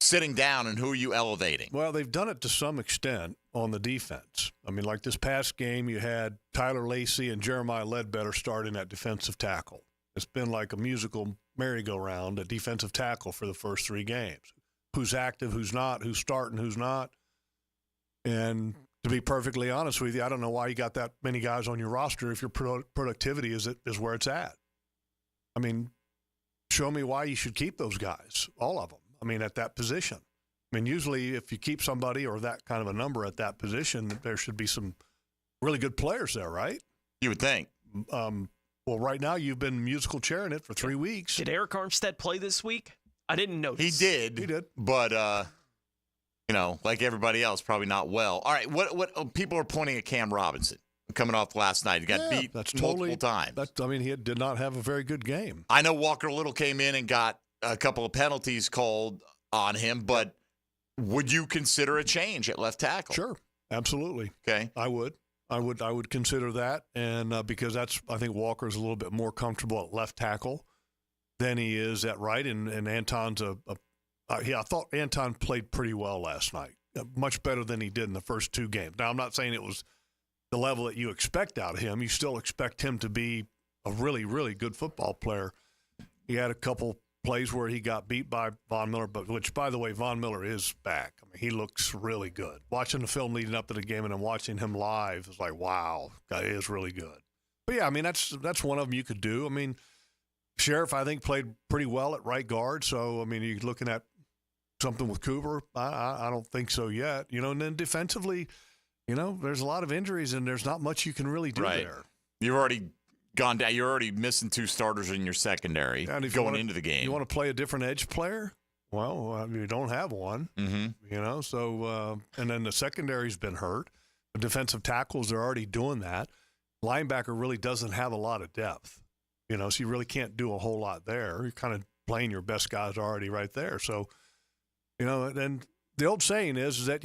sitting down and who are you elevating? Well, they've done it to some extent on the defense. I mean, like this past game, you had Tyler Lacey and Jeremiah Ledbetter starting at defensive tackle. It's been like a musical merry-go-round at defensive tackle for the first 3 games. Who's active, who's not, who's starting, who's not. And to be perfectly honest with you, I don't know why you got that many guys on your roster if your productivity is where it's at. I mean, show me why you should keep those guys, all of them. I mean, at that position. I mean, usually if you keep somebody or that kind of a number at that position, there should be some really good players there, right? You would think. Well, right now you've been musical chairing it for 3 weeks. Did Eric Armstead play this week? I didn't notice. He did. But, like everybody else, probably not well. All right, what people are pointing at Cam Robinson coming off last night. He got beat multiple times. He did not have a very good game. I know Walker Little came in and got a couple of penalties called on him, but would you consider a change at left tackle? Sure, absolutely. Okay. I would consider that, and because I think Walker's a little bit more comfortable at left tackle than he is at right, and Anton's I thought Anton played pretty well last night, much better than he did in the first 2 games. Now, I'm not saying it was the level that you expect out of him. You still expect him to be a really, really good football player. He had a couple plays where he got beat by Von Miller, which, by the way, Von Miller is back. I mean, he looks really good. Watching the film leading up to the game and then watching him live, it's like, wow, guy is really good. But, yeah, I mean, that's one of them you could do. I mean, Sheriff, I think, played pretty well at right guard. So, I mean, you're looking at something with Cooper. I don't think so yet. And then defensively, there's a lot of injuries, and there's not much you can really do there. You've already gone down. You're already missing 2 starters in your secondary going into the game. You want to play a different edge player? Well, you don't have one. Mm-hmm. So and then the secondary's been hurt. The defensive tackles are already doing that. Linebacker really doesn't have a lot of depth. So you really can't do a whole lot there. You're kind of playing your best guys already right there. So, and the old saying is that,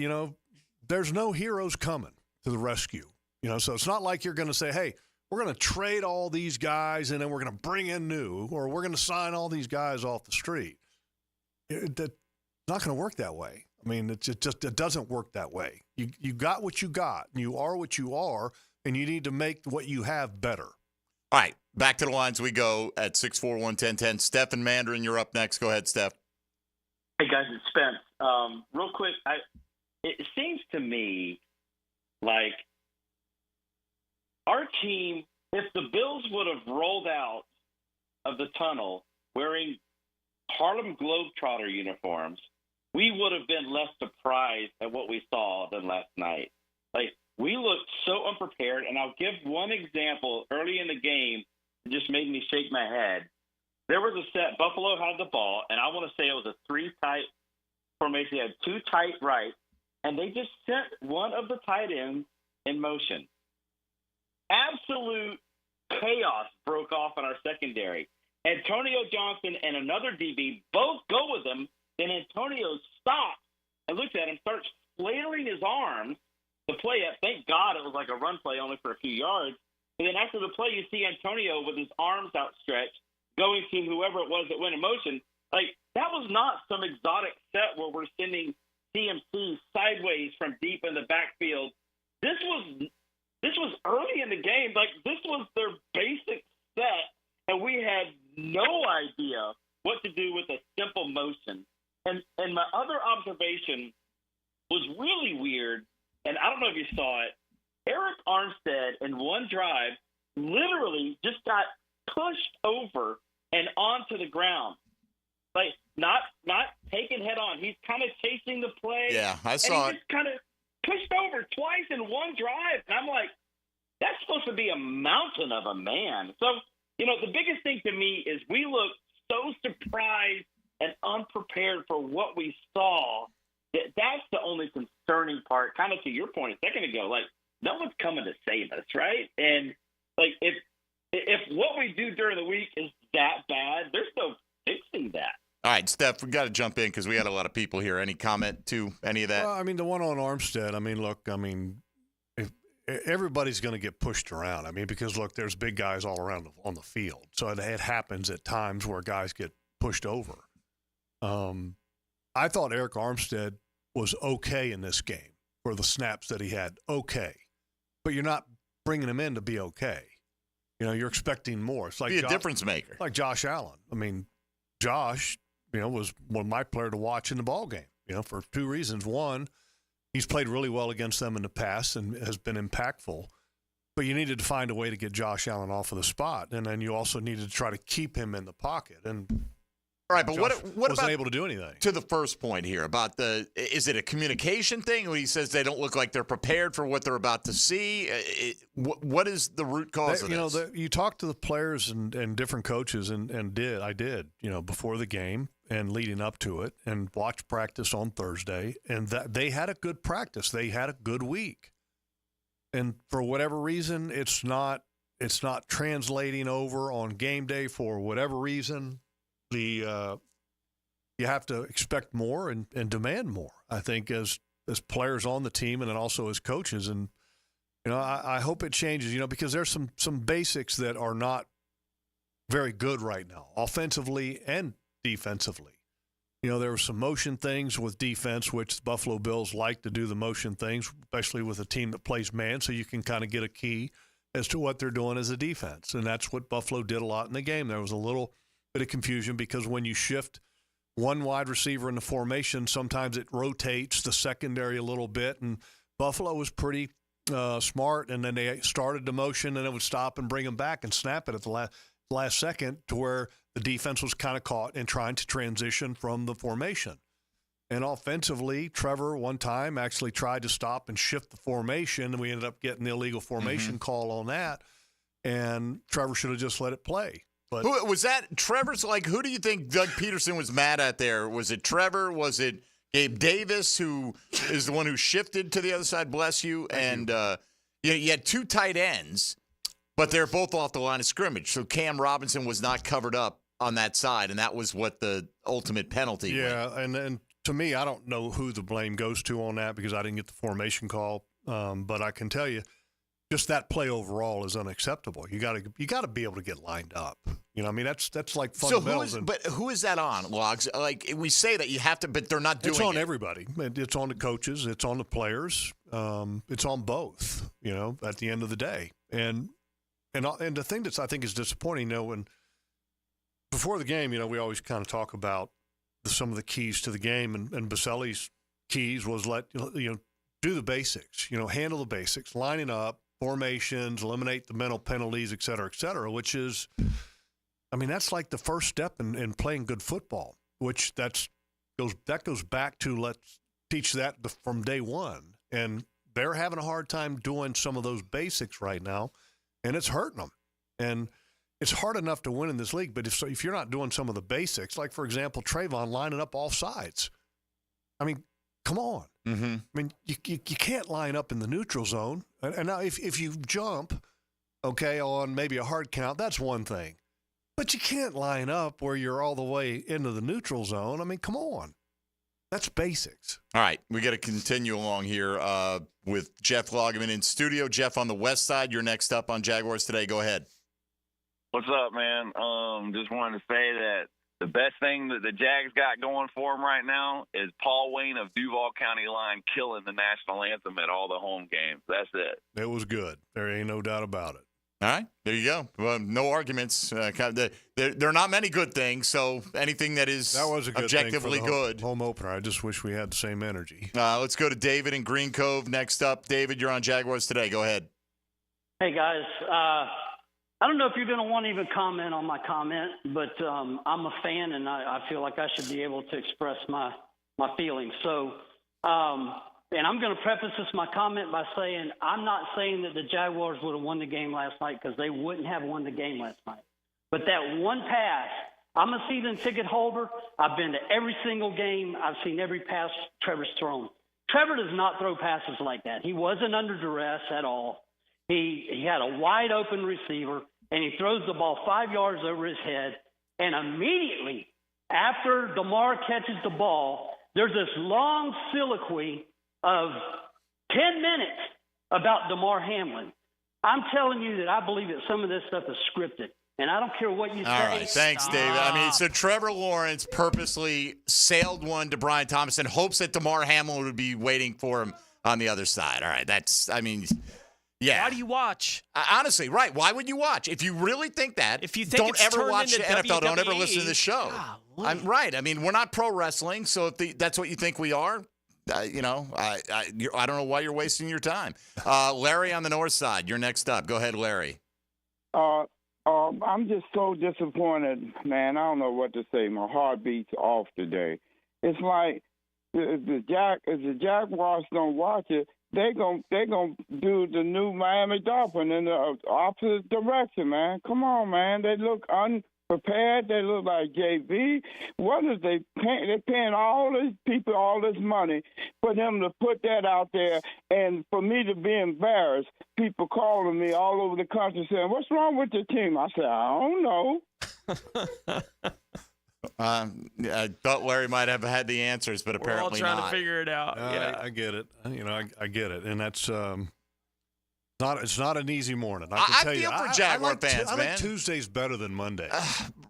there's no heroes coming to the rescue. So it's not like you're going to say, hey, we're going to trade all these guys and then we're going to bring in new, or we're going to sign all these guys off the street. It's not going to work that way. I mean, it doesn't work that way. You got what you got, and you are what you are, and you need to make what you have better. All right, back to the lines we go at 641-1010. Steph and Mandarin, you're up next. Go ahead, Steph. Hey, guys, it's Spence. Real quick, it seems to me like our team, if the Bills would have rolled out of the tunnel wearing Harlem Globetrotter uniforms, we would have been less surprised at what we saw than last night. Like, we looked so unprepared, and I'll give one example early in the game that just made me shake my head. There was a set, Buffalo had the ball, and I want to say it was a 3-tight formation. They had 2 tight right, and they just sent one of the tight ends in motion. Absolute chaos broke off in our secondary. Antonio Johnson and another DB both go with him. Then Antonio stops and looks at him, starts flailing his arms to play it. Thank God it was like a run play only for a few yards. And then after the play, you see Antonio with his arms outstretched going to whoever it was that went in motion. Like, that was not some exotic set where we're sending CMC sideways from deep in the backfield. This was early in the game. Like, this was their basic set, and we had no idea what to do with a simple motion. And my other observation was really weird, and I don't know if you saw it. Eric Armstead, in one drive, literally just got pushed over and onto the ground. Like, not taken head on. He's kind of chasing the play. Yeah, I saw and he just kind of pushed over twice in one drive. And I'm like, that's supposed to be a mountain of a man. So, the biggest thing to me is we look so surprised and unprepared for what we saw. That's the only concerning part, kind of to your point a second ago. Like, no one's coming to save us, right? And, like, if what we do during the week is that bad, there's no fixing that. All right, Steph, we got to jump in because we got a lot of people here. Any comment to any of that? Well, the one on Armstead, if everybody's going to get pushed around. Because, look, there's big guys all around on the field. So it happens at times where guys get pushed over. I thought Eric Armstead was okay in this game for the snaps that he had. Okay. But you're not bringing him in to be okay. You're expecting more. It's like be a difference maker. Like Josh Allen. Josh, was one of my player to watch in the ball game, for two reasons. One, he's played really well against them in the past and has been impactful. But you needed to find a way to get Josh Allen off of the spot, and then you also needed to try to keep him in the pocket. And all right, but Josh what wasn't about able to do anything? To the first point here about is it a communication thing when he says they don't look like they're prepared for what they're about to see? What is the root cause of this? You talk to the players and different coaches, and I did, before the game and leading up to it, and watched practice on Thursday, and that they had a good practice. They had a good week, and for whatever reason, it's not translating over on game day for whatever reason. You have to expect more and demand more, I think, as players on the team and then also as coaches. And, I hope it changes, because there's some basics that are not very good right now, offensively and defensively. There were some motion things with defense, which the Buffalo Bills like to do the motion things, especially with a team that plays man, so you can kind of get a key as to what they're doing as a defense. And that's what Buffalo did a lot in the game. There was a little bit of confusion because when you shift one wide receiver in the formation, sometimes it rotates the secondary a little bit, and Buffalo was pretty smart, and then they started the motion, and it would stop and bring them back and snap it at the last second to where the defense was kind of caught in trying to transition from the formation. And offensively, Trevor one time actually tried to stop and shift the formation, and we ended up getting the illegal formation call on that, and Trevor should have just let it play. But who was that? Trevor's who do you think Doug Peterson was mad at there? Was it Trevor? Was it Gabe Davis, who is the one who shifted to the other side? Bless you. And you had two tight ends, but they're both off the line of scrimmage. So Cam Robinson was not covered up on that side, and that was what the ultimate penalty was. Yeah, and to me, I don't know who the blame goes to on that because I didn't get the formation call. But I can tell you, just that play overall is unacceptable. You got to be able to get lined up. That's like fundamentals. So who is that on, Logs? Like we say that you have to, but they're not doing it. It's on everybody. It's on the coaches. It's on the players. It's on both. At the end of the day, and the thing that's I think is disappointing. When before the game, we always kind of talk about some of the keys to the game, and Baselli's keys was do the basics. Handle the basics, lining up. Formations, eliminate the mental penalties, et cetera, which is, that's like the first step in playing good football, which that goes back to let's teach that from day one. And they're having a hard time doing some of those basics right now, and it's hurting them. And it's hard enough to win in this league, but if you're not doing some of the basics, like, for example, Trayvon lining up all sides, come on. Mm-hmm. You can't line up in the neutral zone. And now if you jump, on maybe a hard count, that's one thing. But you can't line up where you're all the way into the neutral zone. Come on. That's basics. All right. We got to continue along here with Jeff Lageman in studio. Jeff on the west side, you're next up on Jaguars Today. Go ahead. What's up, man? Just wanted to say that The best thing that the Jags got going for them right now is Paul Wayne of Duval County Line killing the national anthem at all the home games. That's it. It was good. There ain't no doubt about it. All right, there you go. Well, no arguments. There are not many good things, so anything that is was a good objectively thing for the good. home opener. I just wish we had the same energy. Let's go to David in Green Cove next up. David, you're on Jaguars Today. Go ahead. Hey, guys. I don't know if you're going to want to even comment on my comment, but I'm a fan, and I feel like I should be able to express my feelings. So, and I'm going to preface my comment by saying I'm not saying that the Jaguars would have won the game last night, because they wouldn't have won the game last night. But that one pass, I'm a season ticket holder. I've been to every single game. I've seen every pass Trevor's thrown. Trevor does not throw passes like that. He wasn't under duress at all. He had a wide open receiver, and he throws the ball 5 yards over his head. And immediately after DeMar catches the ball, there's this long soliloquy of 10 minutes about DeMar Hamlin. I'm telling you that I believe that some of this stuff is scripted. And I don't care what you say. All right, thanks, David. I mean, so Trevor Lawrence purposely sailed one to Brian Thomas in hopes that DeMar Hamlin would be waiting for him on the other side. All right, yeah. Why do you watch? Honestly, right. Why would you watch? If you really think that, if you think don't it's ever watch the turned into NFL. Don't ever WWE. listen to the show. I'm right. I mean, we're not pro wrestling, so if that's what you think we are, I don't know why you're wasting your time. Larry on the north side, you're next up. Go ahead, Larry. I'm just so disappointed, man. I don't know what to say. My heart beats off today. It's like if the Jaguars don't watch it, they're gonna do the new Miami Dolphins in the opposite direction, man. Come on, man. They look unprepared. They look like JV. What is they paying? They're paying all these people all this money for them to put that out there, and for me to be embarrassed. People calling me all over the country saying, "What's wrong with your team?" I said, "I don't know." I thought Larry might have had the answers, but apparently We're all trying not. to figure it out. Yeah, I get it. I get it, and that's it's not an easy morning. I can tell you. I feel for Jaguar fans, I man. like Tuesday's better than Monday.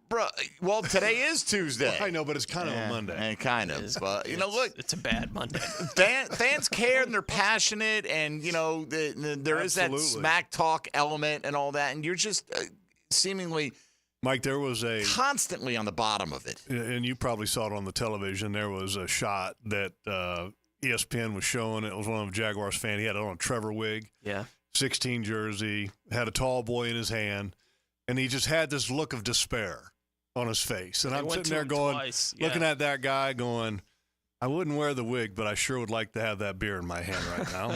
Bro, well, today is Tuesday. Well, I know, but it's kind of a Monday. Kind of. But, look. It's a bad Monday. Fans care, and they're passionate, and, there is that smack talk element and all that, and you're just seemingly – Mike, there was constantly on the bottom of it. And you probably saw it on the television. There was a shot that ESPN was showing. It was one of the Jaguars fans. He had it on a Trevor wig. Yeah. 16 jersey, had a tall boy in his hand, and he just had this look of despair on his face. And I'm sitting there looking at that guy going, I wouldn't wear the wig, but I sure would like to have that beer in my hand right now.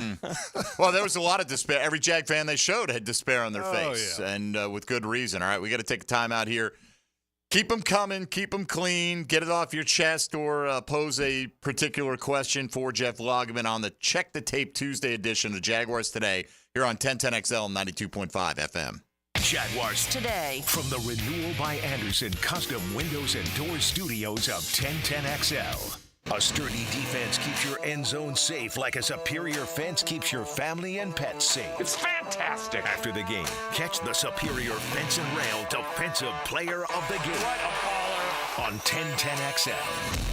Well, there was a lot of despair. Every Jag fan they showed had despair on their face, and with good reason. All right, we got to take a time out here. Keep them coming. Keep them clean. Get it off your chest, or pose a particular question for Jeff Lageman on the Check the Tape Tuesday edition of Jaguars Today here on 1010XL 92.5 FM. Jaguars Today. From the Renewal by Anderson Custom Windows and Doors Studios of 1010XL. A sturdy defense keeps your end zone safe like a superior fence keeps your family and pets safe. It's fantastic. After the game, catch the Superior Fence and Rail Defensive Player of the Game on 1010XL.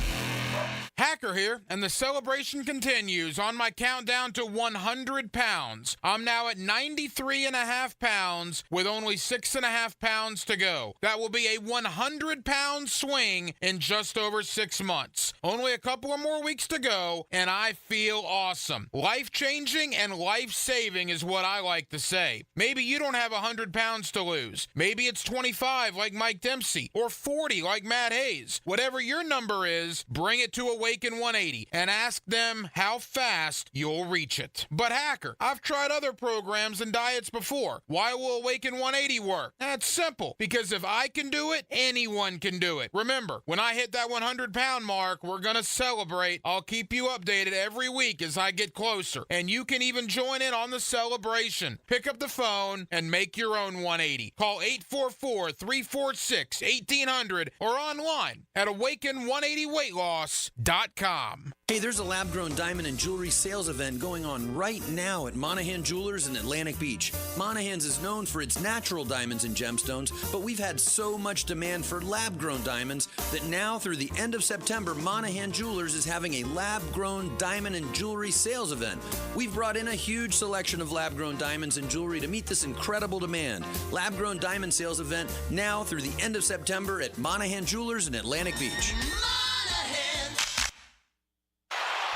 Hacker here, and the celebration continues on my countdown to 100 pounds. I'm now at 93.5 pounds with only 6.5 pounds to go. That will be a 100-pound swing in just over 6 months. Only a couple of more weeks to go, and I feel awesome. Life-changing and life-saving is what I like to say. Maybe you don't have 100 pounds to lose. Maybe it's 25 like Mike Dempsey, or 40 like Matt Hayes. Whatever your number is, bring it to Awaken 180 and ask them how fast you'll reach it. But Hacker, I've tried other programs and diets before. Why will Awaken 180 work? That's simple, because if I can do it, anyone can do it. Remember, when I hit that 100-pound mark, we're going to celebrate. I'll keep you updated every week as I get closer, and you can even join in on the celebration. Pick up the phone and make your own 180. Call 844-346-1800 or online at awaken180weightloss.com. ForwarnedJewelry.com. Hey, there's a lab-grown diamond and jewelry sales event going on right now at Monahan Jewelers in Atlantic Beach. Monahan's is known for its natural diamonds and gemstones, but we've had so much demand for lab-grown diamonds that now through the end of September, Monahan Jewelers is having a lab-grown diamond and jewelry sales event. We've brought in a huge selection of lab-grown diamonds and jewelry to meet this incredible demand. Lab-grown diamond sales event now through the end of September at Monahan Jewelers in Atlantic Beach.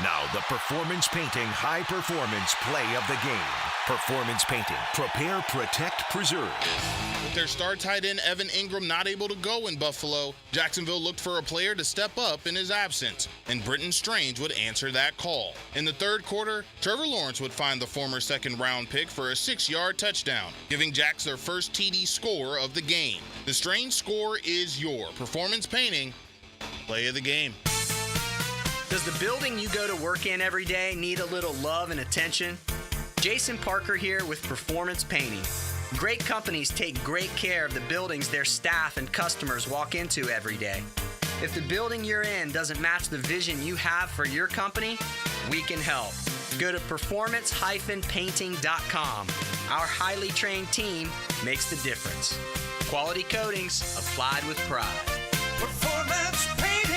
Now, the Performance Painting High Performance Play of the Game. Performance Painting. Prepare, protect, preserve. With their star tight end Evan Ingram not able to go in Buffalo, Jacksonville looked for a player to step up in his absence, and Britton Strange would answer that call. In the third quarter, Trevor Lawrence would find the former second-round pick for a 6-yard touchdown, giving Jacks their first TD score of the game. The Strange score is your Performance Painting Play of the Game. Does the building you go to work in every day need a little love and attention? Jason Parker here with Performance Painting. Great companies take great care of the buildings their staff and customers walk into every day. If the building you're in doesn't match the vision you have for your company, we can help. Go to performance-painting.com. Our highly trained team makes the difference. Quality coatings applied with pride. Performance Painting.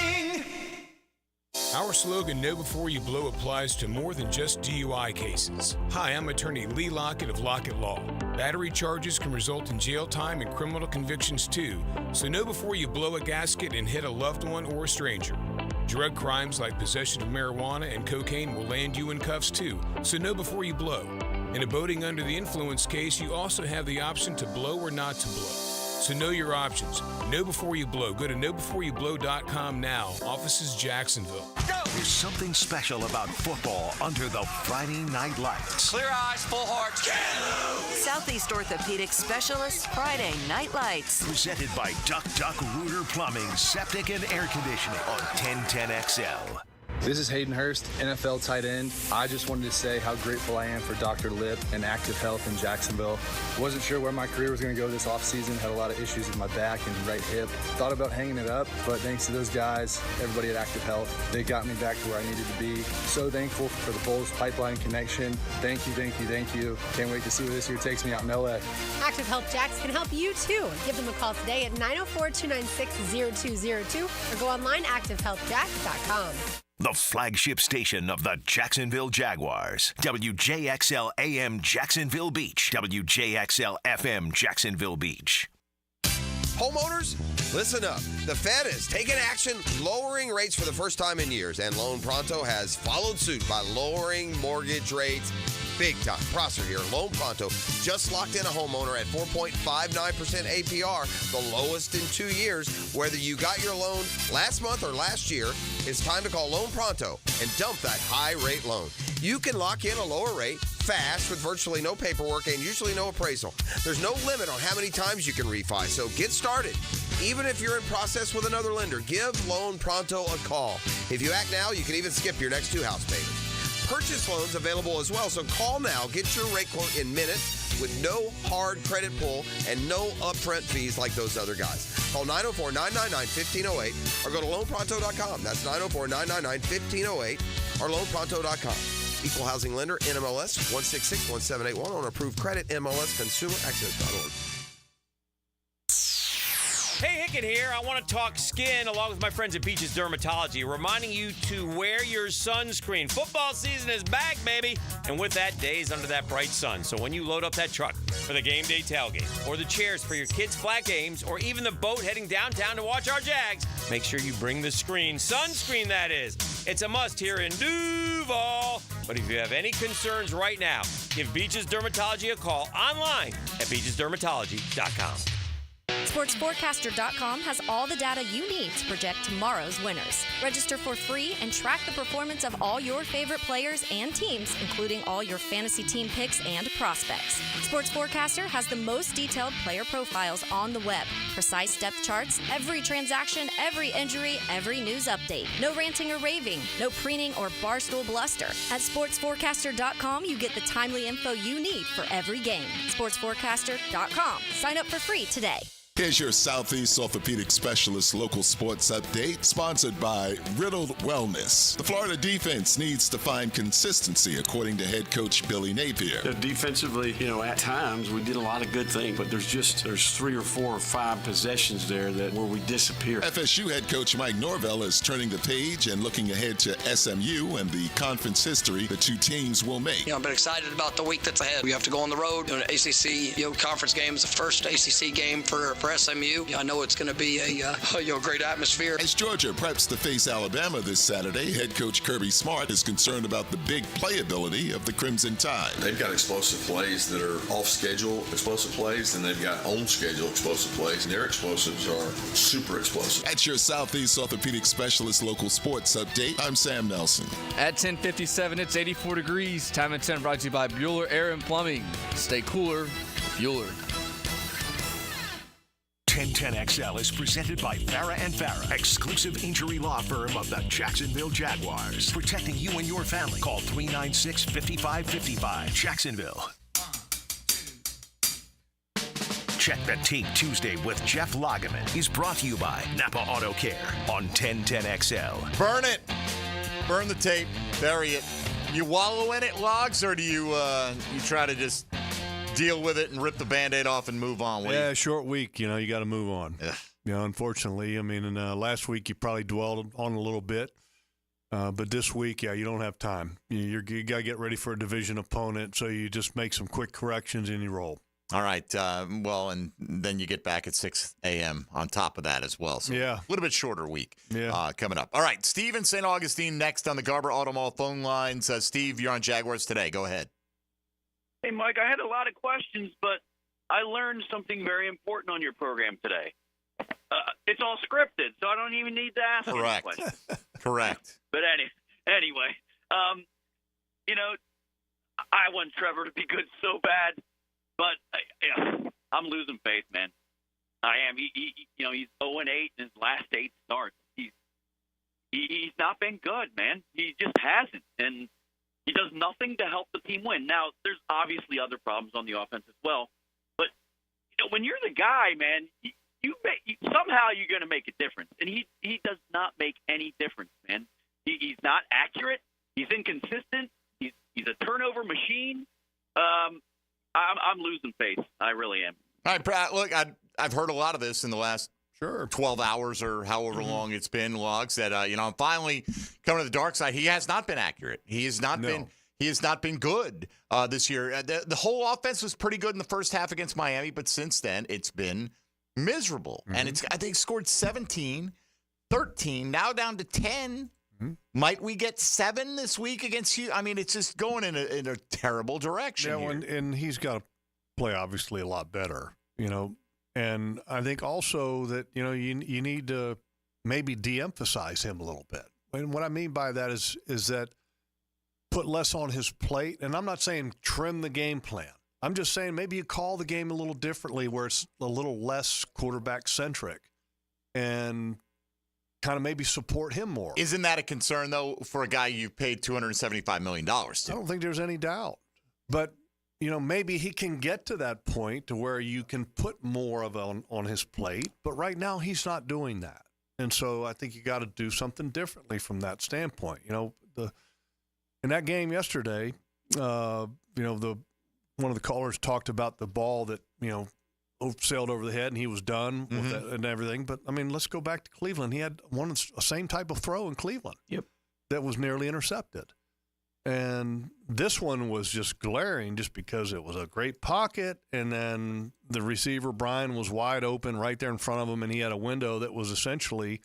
Our slogan, Know Before You Blow, applies to more than just DUI cases. Hi, I'm attorney Lee Lockett of Lockett Law. Battery charges can result in jail time and criminal convictions too, so know before you blow a gasket and hit a loved one or a stranger. Drug crimes like possession of marijuana and cocaine will land you in cuffs too, so know before you blow. In a boating under the influence case, you also have the option to blow or not to blow. So know your options. Know before you blow. Go to knowbeforeyouBlow.com now. Offices Jacksonville. There's something special about football under the Friday night lights. Clear eyes, full hearts. Southeast Orthopedic Specialists Friday Night Lights. Presented by Duck Duck Rooter Plumbing, Septic and Air Conditioning on 1010XL. This is Hayden Hurst, NFL tight end. I just wanted to say how grateful I am for Dr. Lip and Active Health in Jacksonville. Wasn't sure where my career was going to go this offseason. Had a lot of issues with my back and right hip. Thought about hanging it up, but thanks to those guys, everybody at Active Health, they got me back to where I needed to be. So thankful for the Bulls Pipeline connection. Thank you, thank you, thank you. Can't wait to see where this year takes me out in LA. Active Health Jacks can help you too. Give them a call today at 904-296-0202 or go online activehealthjacks.com. The flagship station of the Jacksonville Jaguars. WJXL AM Jacksonville Beach. WJXL FM Jacksonville Beach. Homeowners, listen up. The Fed is taking action, lowering rates for the first time in years, and Loan Pronto has followed suit by lowering mortgage rates big time. Prosser here. Loan Pronto just locked in a homeowner at 4.59% APR, the lowest in 2 years. Whether you got your loan last month or last year, it's time to call Loan Pronto and dump that high-rate loan. You can lock in a lower rate fast with virtually no paperwork and usually no appraisal. There's no limit on how many times you can refi, so get started. Even if you're in process with another lender, give Loan Pronto a call. If you act now, you can even skip your next 2 house payments. Purchase loans available as well, so call now. Get your rate quote in minutes with no hard credit pull and no upfront fees like those other guys. Call 904-999-1508 or go to loanpronto.com. That's 904-999-1508 or loanpronto.com. Equal housing lender, NMLS 1661781 on approved credit, MLSconsumeraccess.org. Hey, Hickett here. I want to talk skin along with my friends at Beaches Dermatology, reminding you to wear your sunscreen. Football season is back, baby. And with that, days under that bright sun. So when you load up that truck for the game day tailgate, or the chairs for your kids' flag games, or even the boat heading downtown to watch our Jags, make sure you bring the screen. Sunscreen, that is. It's a must here in Duval. But if you have any concerns right now, give Beaches Dermatology a call online at beachesdermatology.com. SportsForecaster.com has all the data you need to project tomorrow's winners. Register for free and track the performance of all your favorite players and teams, including all your fantasy team picks and prospects. Sports Forecaster has the most detailed player profiles on the web, precise depth charts, every transaction, every injury, every news update. No ranting or raving, no preening or barstool bluster. At SportsForecaster.com, you get the timely info you need for every game. SportsForecaster.com. Sign up for free today. Here's your Southeast Orthopedic Specialist local sports update, sponsored by Riddled Wellness. The Florida defense needs to find consistency, according to head coach Billy Napier. Defensively, at times we did a lot of good things, but there's 3 or 4 or 5 possessions there where we disappear. FSU head coach Mike Norvell is turning the page and looking ahead to SMU and the conference history the two teams will make. I've been excited about the week that's ahead. We have to go on the road. An ACC conference game is the first ACC game for SMU. I know it's going to be a great atmosphere. As Georgia preps to face Alabama this Saturday, head coach Kirby Smart is concerned about the big playability of the Crimson Tide. They've got explosive plays that are off-schedule explosive plays, and they've got on-schedule explosive plays, and their explosives are super explosive. At your Southeast Orthopedic Specialist local sports update, I'm Sam Nelson. At 10:57, it's 84 degrees. Time and 10 brought to you by Bueller Air and Plumbing. Stay cooler, Bueller. 1010XL is presented by Farah and Farah, exclusive injury law firm of the Jacksonville Jaguars. Protecting you and your family. Call 396-5555. Jacksonville. Check the Tape Tuesday with Jeff Lageman is brought to you by Napa Auto Care on 1010XL. Burn it. Burn the tape. Bury it. You wallow in it, Logs, or do you try to just deal with it and rip the Band-Aid off and move on? Yeah, short week. You got to move on. Unfortunately, last week you probably dwelled on a little bit, but this week, you don't have time. You got to get ready for a division opponent, so you just make some quick corrections and you roll. All right. And then you get back at 6 a.m. on top of that as well. So a little bit shorter week coming up. All right. Steve in St. Augustine next on the Garber Auto Mall phone lines. Steve, you're on Jaguars Today. Go ahead. Hey, Mike, I had a lot of questions, but I learned something very important on your program today. It's all scripted, so I don't even need to ask any questions. Correct. But anyway, I want Trevor to be good so bad, but I'm losing faith, man. I am. He's 0-8 in his last 8 starts. He's not been good, man. He just hasn't, and he does nothing to help the team win. Now, there's obviously other problems on the offense as well. But, when you're the guy, man, somehow you're going to make a difference. And he does not make any difference, man. He's not accurate. He's inconsistent. He's a turnover machine. I'm losing faith. I really am. All right, Pratt, look, I've heard a lot of this in the last 12 hours or however long it's been, Logs, that I'm finally coming to the dark side. He has not been accurate. He has not been good this year. The whole offense was pretty good in the first half against Miami, but since then it's been miserable. And I think scored 17, 13, now down to 10. Might we get 7 this week against you? It's just going in a terrible direction. Yeah, and he's got to play obviously a lot better, And I think also that, you need to maybe de-emphasize him a little bit. And what I mean by that is that put less on his plate. And I'm not saying trim the game plan. I'm just saying maybe you call the game a little differently where it's a little less quarterback-centric and kind of maybe support him more. Isn't that a concern, though, for a guy you've paid $275 million to? I don't think there's any doubt. But maybe he can get to that point to where you can put more of on his plate, but right now he's not doing that. And so I think you got to do something differently from that standpoint. In that game yesterday, one of the callers talked about the ball that, sailed over the head and he was done with that and everything. But, let's go back to Cleveland. He had the same type of throw in Cleveland that was nearly intercepted. And this one was just glaring just because it was a great pocket, and then the receiver, Brian, was wide open right there in front of him, and he had a window that was essentially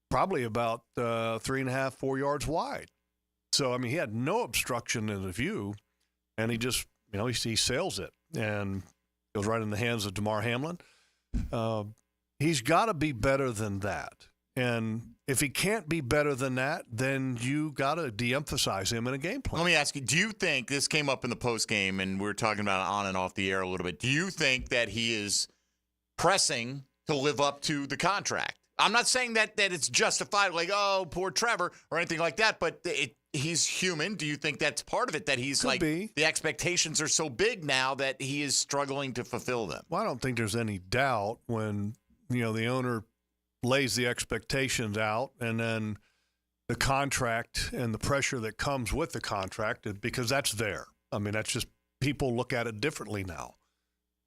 probably about 3.5, 4 yards wide. So, he had no obstruction in the view, and he just, he sails it and goes right in the hands of Damar Hamlin. He's got to be better than that. And if he can't be better than that, then you got to de-emphasize him in a game plan. Let me ask you, do you think, this came up in the postgame, and we were talking about it on and off the air a little bit, do you think that he is pressing to live up to the contract? I'm not saying that it's justified, like, oh, poor Trevor, or anything like that, but he's human? Do you think that's part of it, that he's Could be. the expectations are so big now that he is struggling to fulfill them? Well, I don't think there's any doubt when, the owner lays the expectations out and then the contract and the pressure that comes with the contract, because that's there. I mean, that's just, people look at it differently now.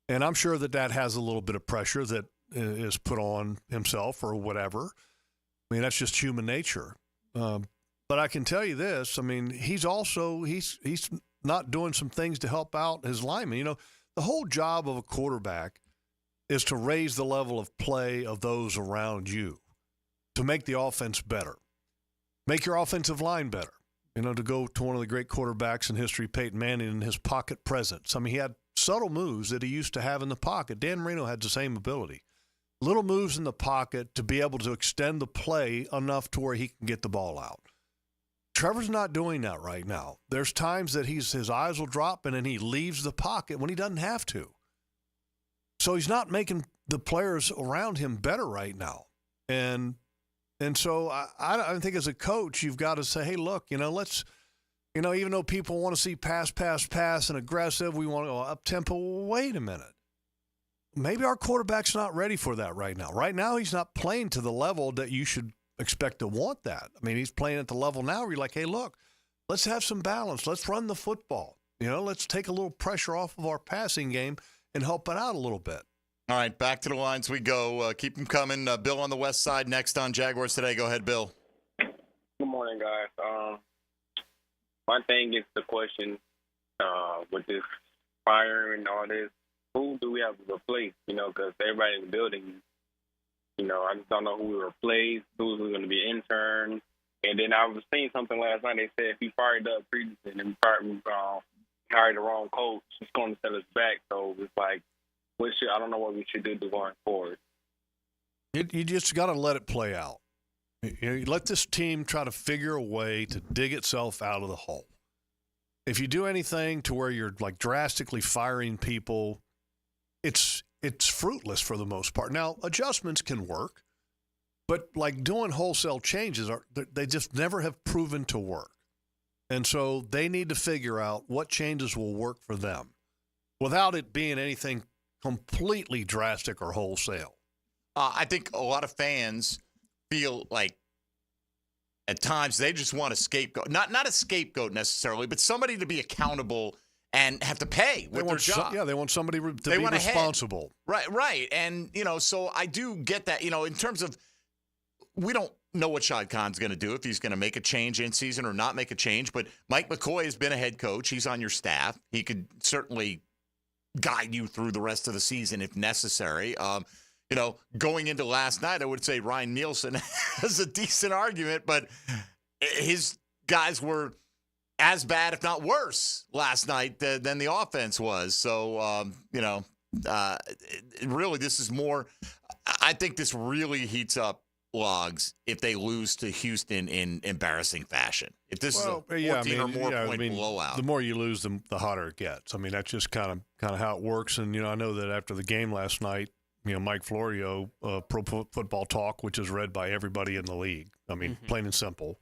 And I'm sure that has a little bit of pressure that is put on himself or whatever. I mean, that's just human nature. But I can tell you this, I mean, he's not doing some things to help out his linemen. The whole job of a quarterback is to raise the level of play of those around you, to make the offense better, make your offensive line better. To go to one of the great quarterbacks in history, Peyton Manning, and his pocket presence. I mean, he had subtle moves that he used to have in the pocket. Dan Marino had the same ability. Little moves in the pocket to be able to extend the play enough to where he can get the ball out. Trevor's not doing that right now. There's times that his eyes will drop and then he leaves the pocket when he doesn't have to. So he's not making the players around him better right now. And so I think as a coach, you've got to say, hey, look, let's, even though people want to see pass, and aggressive, we want to go up-tempo. Wait a minute. Maybe our quarterback's not ready for that right now. Right now, he's not playing to the level that you should expect to want that. I mean, he's playing at the level now where you're like, hey, look, let's have some balance. Let's run the football. Let's take a little pressure off of our passing game and help it out a little bit. All right, back to the lines we go. Keep them coming. Bill on the west side next on Jaguars Today. Go ahead, Bill. Good morning, guys. My thing is the question with this fire and all this, who do we have to replace? Because everybody in the building, I just don't know who we replace, who's going to be an intern. And then I was seeing something last night. They said if he fired up Peterson and hired the wrong coach, he's going to set us back. So it's like, I don't know what we should do going forward. You just got to let it play out. You let this team try to figure a way to dig itself out of the hole. If you do anything to where you're like drastically firing people, it's fruitless for the most part. Now, adjustments can work, but like doing wholesale changes, they just never have proven to work. And so they need to figure out what changes will work for them without it being anything completely drastic or wholesale. I think a lot of fans feel like at times they just want a scapegoat. Not a scapegoat necessarily, but somebody to be accountable and have to pay with their job. They want somebody to be responsible. Right. And, so I do get that, in terms of we don't know what Shad Khan's going to do, if he's going to make a change in season or not make a change. But Mike McCoy has been a head coach. He's on your staff. He could certainly guide you through the rest of the season if necessary. Going into last night, I would say Ryan Nielsen has a decent argument, but his guys were as bad, if not worse, last night than the offense was. So, really, this is more – I think this really heats up Logs if they lose to Houston in embarrassing fashion. If this is a 14 or more point blowout. The more you lose, the hotter it gets. I mean, that's just kind of how it works. And, I know that after the game last night, Mike Florio, Pro Football Talk, which is read by everybody in the league, I mean, plain and simple,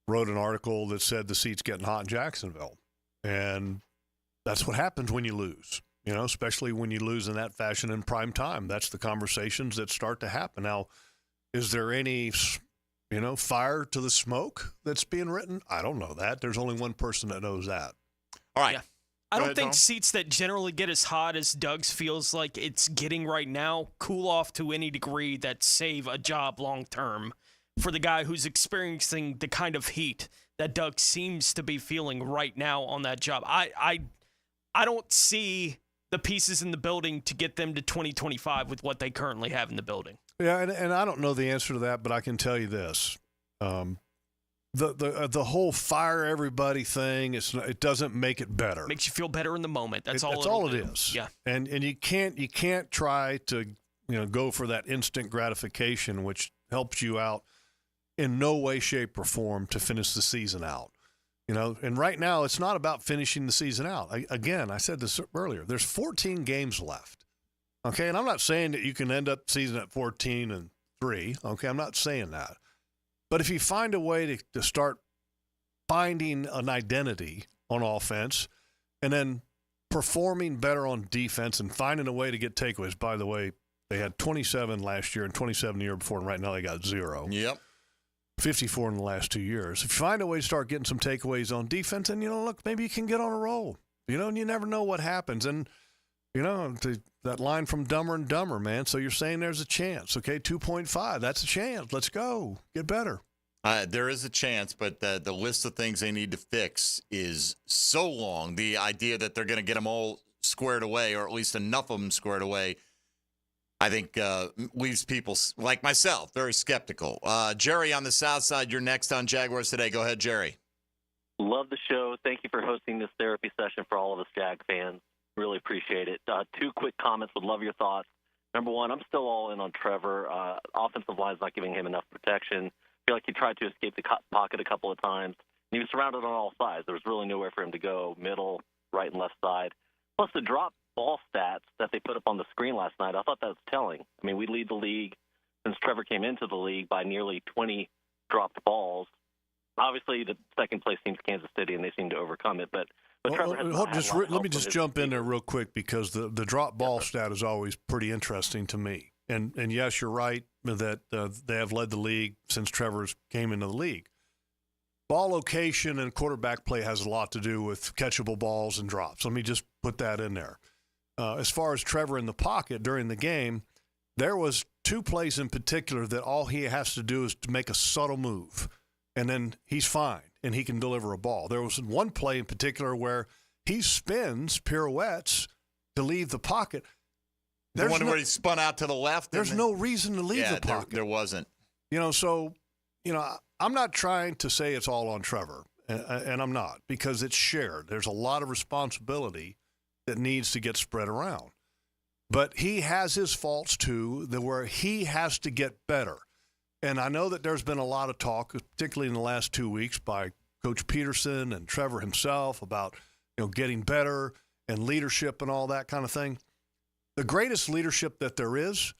wrote an article that said the seat's getting hot in Jacksonville. And that's what happens when you lose, especially when you lose in that fashion in prime time. That's the conversations that start to happen. Now, is there any, fire to the smoke that's being written? I don't know that. There's only one person that knows that. All right. Yeah. I don't think seats that generally get as hot as Doug's feels like it's getting right now cool off to any degree that save a job long term for the guy who's experiencing the kind of heat that Doug seems to be feeling right now on that job. I don't see the pieces in the building to get them to 2025 with what they currently have in the building. Yeah, and I don't know the answer to that, but I can tell you this. The whole fire everybody thing, it doesn't make it better. Makes you feel better in the moment. That's all it is. Yeah. And you can't try to go for that instant gratification, which helps you out in no way, shape, or form to finish the season out. And right now it's not about finishing the season out. I said this earlier. There's 14 games left. Okay, and I'm not saying that you can end up the season at 14-3. Okay, I'm not saying that. But if you find a way to start finding an identity on offense and then performing better on defense and finding a way to get takeaways. By the way, they had 27 last year and 27 the year before, and right now they got 0. Yep. 54 in the last 2 years. If you find a way to start getting some takeaways on defense, and, look, maybe you can get on a roll. And you never know what happens. And, that line from Dumber and Dumber, man. So you're saying there's a chance. Okay, 2.5. That's a chance. Let's go. Get better. There is a chance, but the list of things they need to fix is so long. The idea that they're going to get them all squared away, or at least enough of them squared away, I think leaves people like myself very skeptical. Jerry on the South Side, you're next on Jaguars Today. Go ahead, Jerry. Love the show. Thank you for hosting this therapy session for all of us Jag fans. Really appreciate it. 2 quick comments. Would love your thoughts. Number one, I'm still all in on Trevor. Offensive line's not giving him enough protection. I feel like he tried to escape the pocket a couple of times. And he was surrounded on all sides. There was really nowhere for him to go, middle, right, and left side. Plus the drop ball stats that they put up on the screen last night, I thought that was telling. I mean, we lead the league since Trevor came into the league by nearly 20 dropped balls. Obviously, the second-place team's Kansas City, and they seem to overcome it. But Trevor has let me just jump in there real quick, because the drop ball stat is always pretty interesting to me. And yes, you're right that they have led the league since Trevor's came into the league. Ball location and quarterback play has a lot to do with catchable balls and drops. Let me just put that in there. As far as Trevor in the pocket during the game, there was 2 plays in particular that all he has to do is to make a subtle move, and then he's fine, and he can deliver a ball. There was one play in particular where he spins, pirouettes, to leave the pocket. The one where he spun out to the left? There's no reason to leave the pocket. There wasn't. I'm not trying to say it's all on Trevor, and I'm not, because it's shared. There's a lot of responsibility that needs to get spread around. But he has his faults, too, where he has to get better. And I know that there's been a lot of talk, particularly in the last 2 weeks, by Coach Peterson and Trevor himself about getting better and leadership and all that kind of thing. The greatest leadership that there is,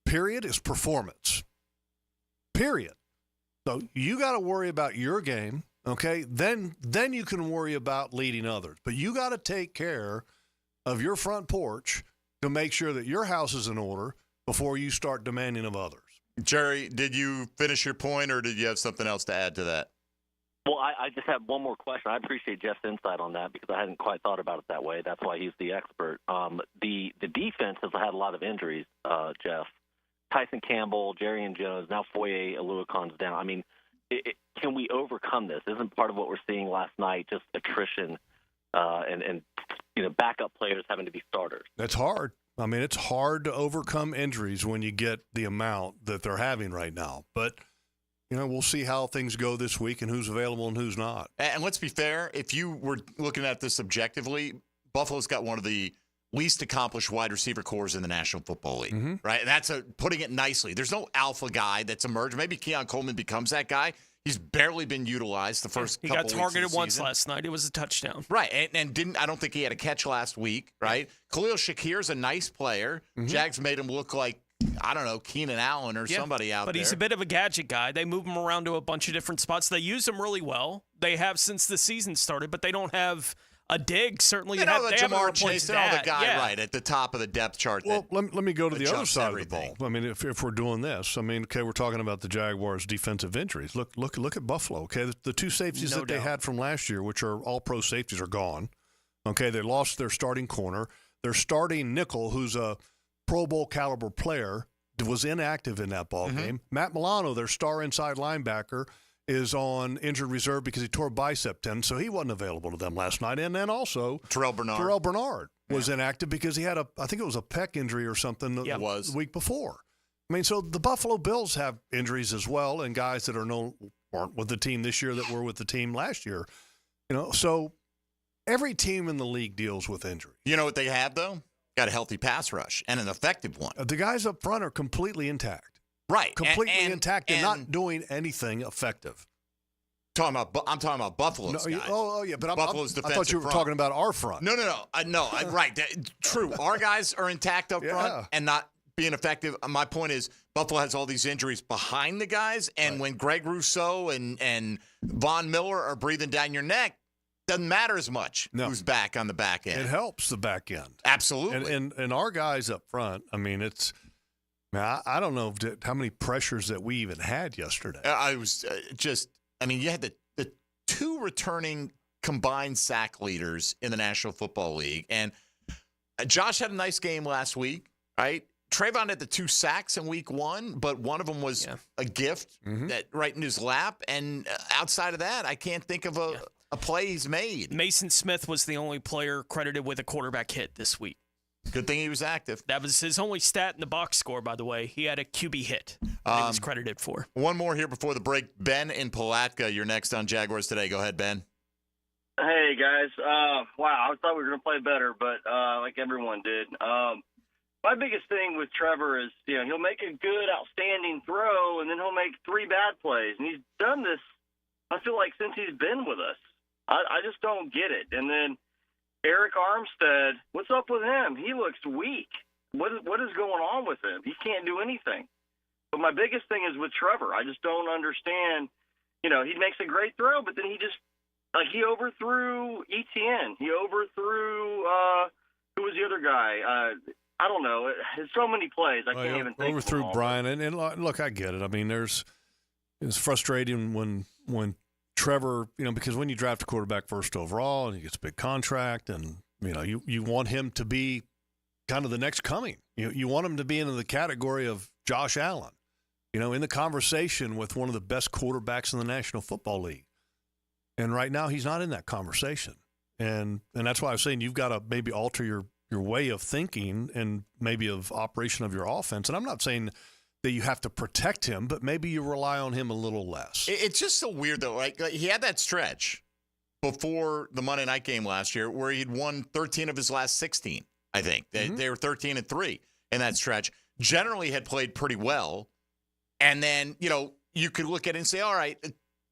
period, is performance. Period. So you got to worry about your game, okay? Then you can worry about leading others. But you got to take care of your front porch to make sure that your house is in order before you start demanding of others. Jerry, did you finish your point, or did you have something else to add to that? Well, I just have one more question. I appreciate Jeff's insight on that, because I hadn't quite thought about it that way. That's why he's the expert. The defense has had a lot of injuries, Jeff. Tyson Campbell, Jerry and Jones, now Foye Aluakon's down. I mean, can we overcome this? Isn't part of what we're seeing last night just attrition and backup players having to be starters? That's hard. I mean, it's hard to overcome injuries when you get the amount that they're having right now. But, we'll see how things go this week and who's available and who's not. And let's be fair. If you were looking at this objectively, Buffalo's got one of the least accomplished wide receiver cores in the National Football League, right? And that's putting it nicely. There's no alpha guy that's emerged. Maybe Keon Coleman becomes that guy. He's barely been utilized the first couple weeks. He got targeted once season. last night. It was a touchdown. Right, and I don't think he had a catch last week, right? Khalil Shakir's a nice player. Jags made him look like, I don't know, Keenan Allen or somebody out there. But he's a bit of a gadget guy. They move him around to a bunch of different spots. They use him really well. They have since the season started, but they don't have a dig. Certainly, they haven't Jamar Chase, that. They're all the guy right at the top of the depth chart. Well, let me go to the other side of the ball. I mean, if we're doing this, okay, we're talking about the Jaguars' defensive injuries. Look at Buffalo. Okay, the 2 safeties they had from last year, which are all pro safeties, are gone. Okay, they lost their starting corner. Their starting nickel, who's a Pro Bowl caliber player, was inactive in that ball game. Matt Milano, their star inside linebacker, is on injured reserve because he tore a bicep tendon, so he wasn't available to them last night. And then also Terrell Bernard was inactive because he had I think it was a pec injury or something the week before. I mean, so the Buffalo Bills have injuries as well, and guys that aren't with the team this year that were with the team last year. So every team in the league deals with injuries. You know what they have, though? Got a healthy pass rush and an effective one. The guys up front are completely intact. Right. Completely intact and not doing anything effective. I'm talking about Buffalo's guys. But Buffalo's I thought you were talking about our front. No. Right. True. Our guys are intact up front and not being effective. My point is Buffalo has all these injuries behind the guys, and when Greg Rousseau and Von Miller are breathing down your neck, doesn't matter as much who's back on the back end. It helps the back end. Absolutely. And our guys up front, I mean, I don't know how many pressures that we even had yesterday. I was you had the two returning combined sack leaders in the National Football League. And Josh had a nice game last week, right? Trayvon had the 2 sacks in week 1, but one of them was a gift that right in his lap. And outside of that, I can't think of a play he's made. Mason Smith was the only player credited with a quarterback hit this week. Good thing he was active. That was his only stat in the box score, by the way. He had a QB hit that he was credited for. One more here before the break. Ben in Palatka, you're next on Jaguars Today. Go ahead, Ben. Hey, guys. Wow, I thought we were going to play better, but like everyone did. My biggest thing with Trevor is, he'll make a good, outstanding throw, and then he'll make 3 bad plays. And he's done this, I feel like, since he's been with us. I just don't get it. And then Eric Armstead, what's up with him? He looks weak. What is going on with him? He can't do anything. But my biggest thing is with Trevor. I just don't understand. He makes a great throw, but then he just, he overthrew Etienne. He overthrew, who was the other guy? I don't know. It's so many plays. I can't even think overthrew of them all. Brian. And look, I get it. I mean, it's frustrating when Trevor, because when you draft a quarterback first overall and he gets a big contract and, you want him to be kind of the next coming. You want him to be in the category of Josh Allen, in the conversation with one of the best quarterbacks in the National Football League. And right now he's not in that conversation. And that's why I was saying you've got to maybe alter your way of thinking and maybe of operation of your offense. And I'm not saying that you have to protect him, but maybe you rely on him a little less. It's just so weird, though. Like he had that stretch before the Monday night game last year where he'd won 13 of his last 16, I think. They were 13-3 in that stretch. Generally had played pretty well. And then, you could look at it and say, all right,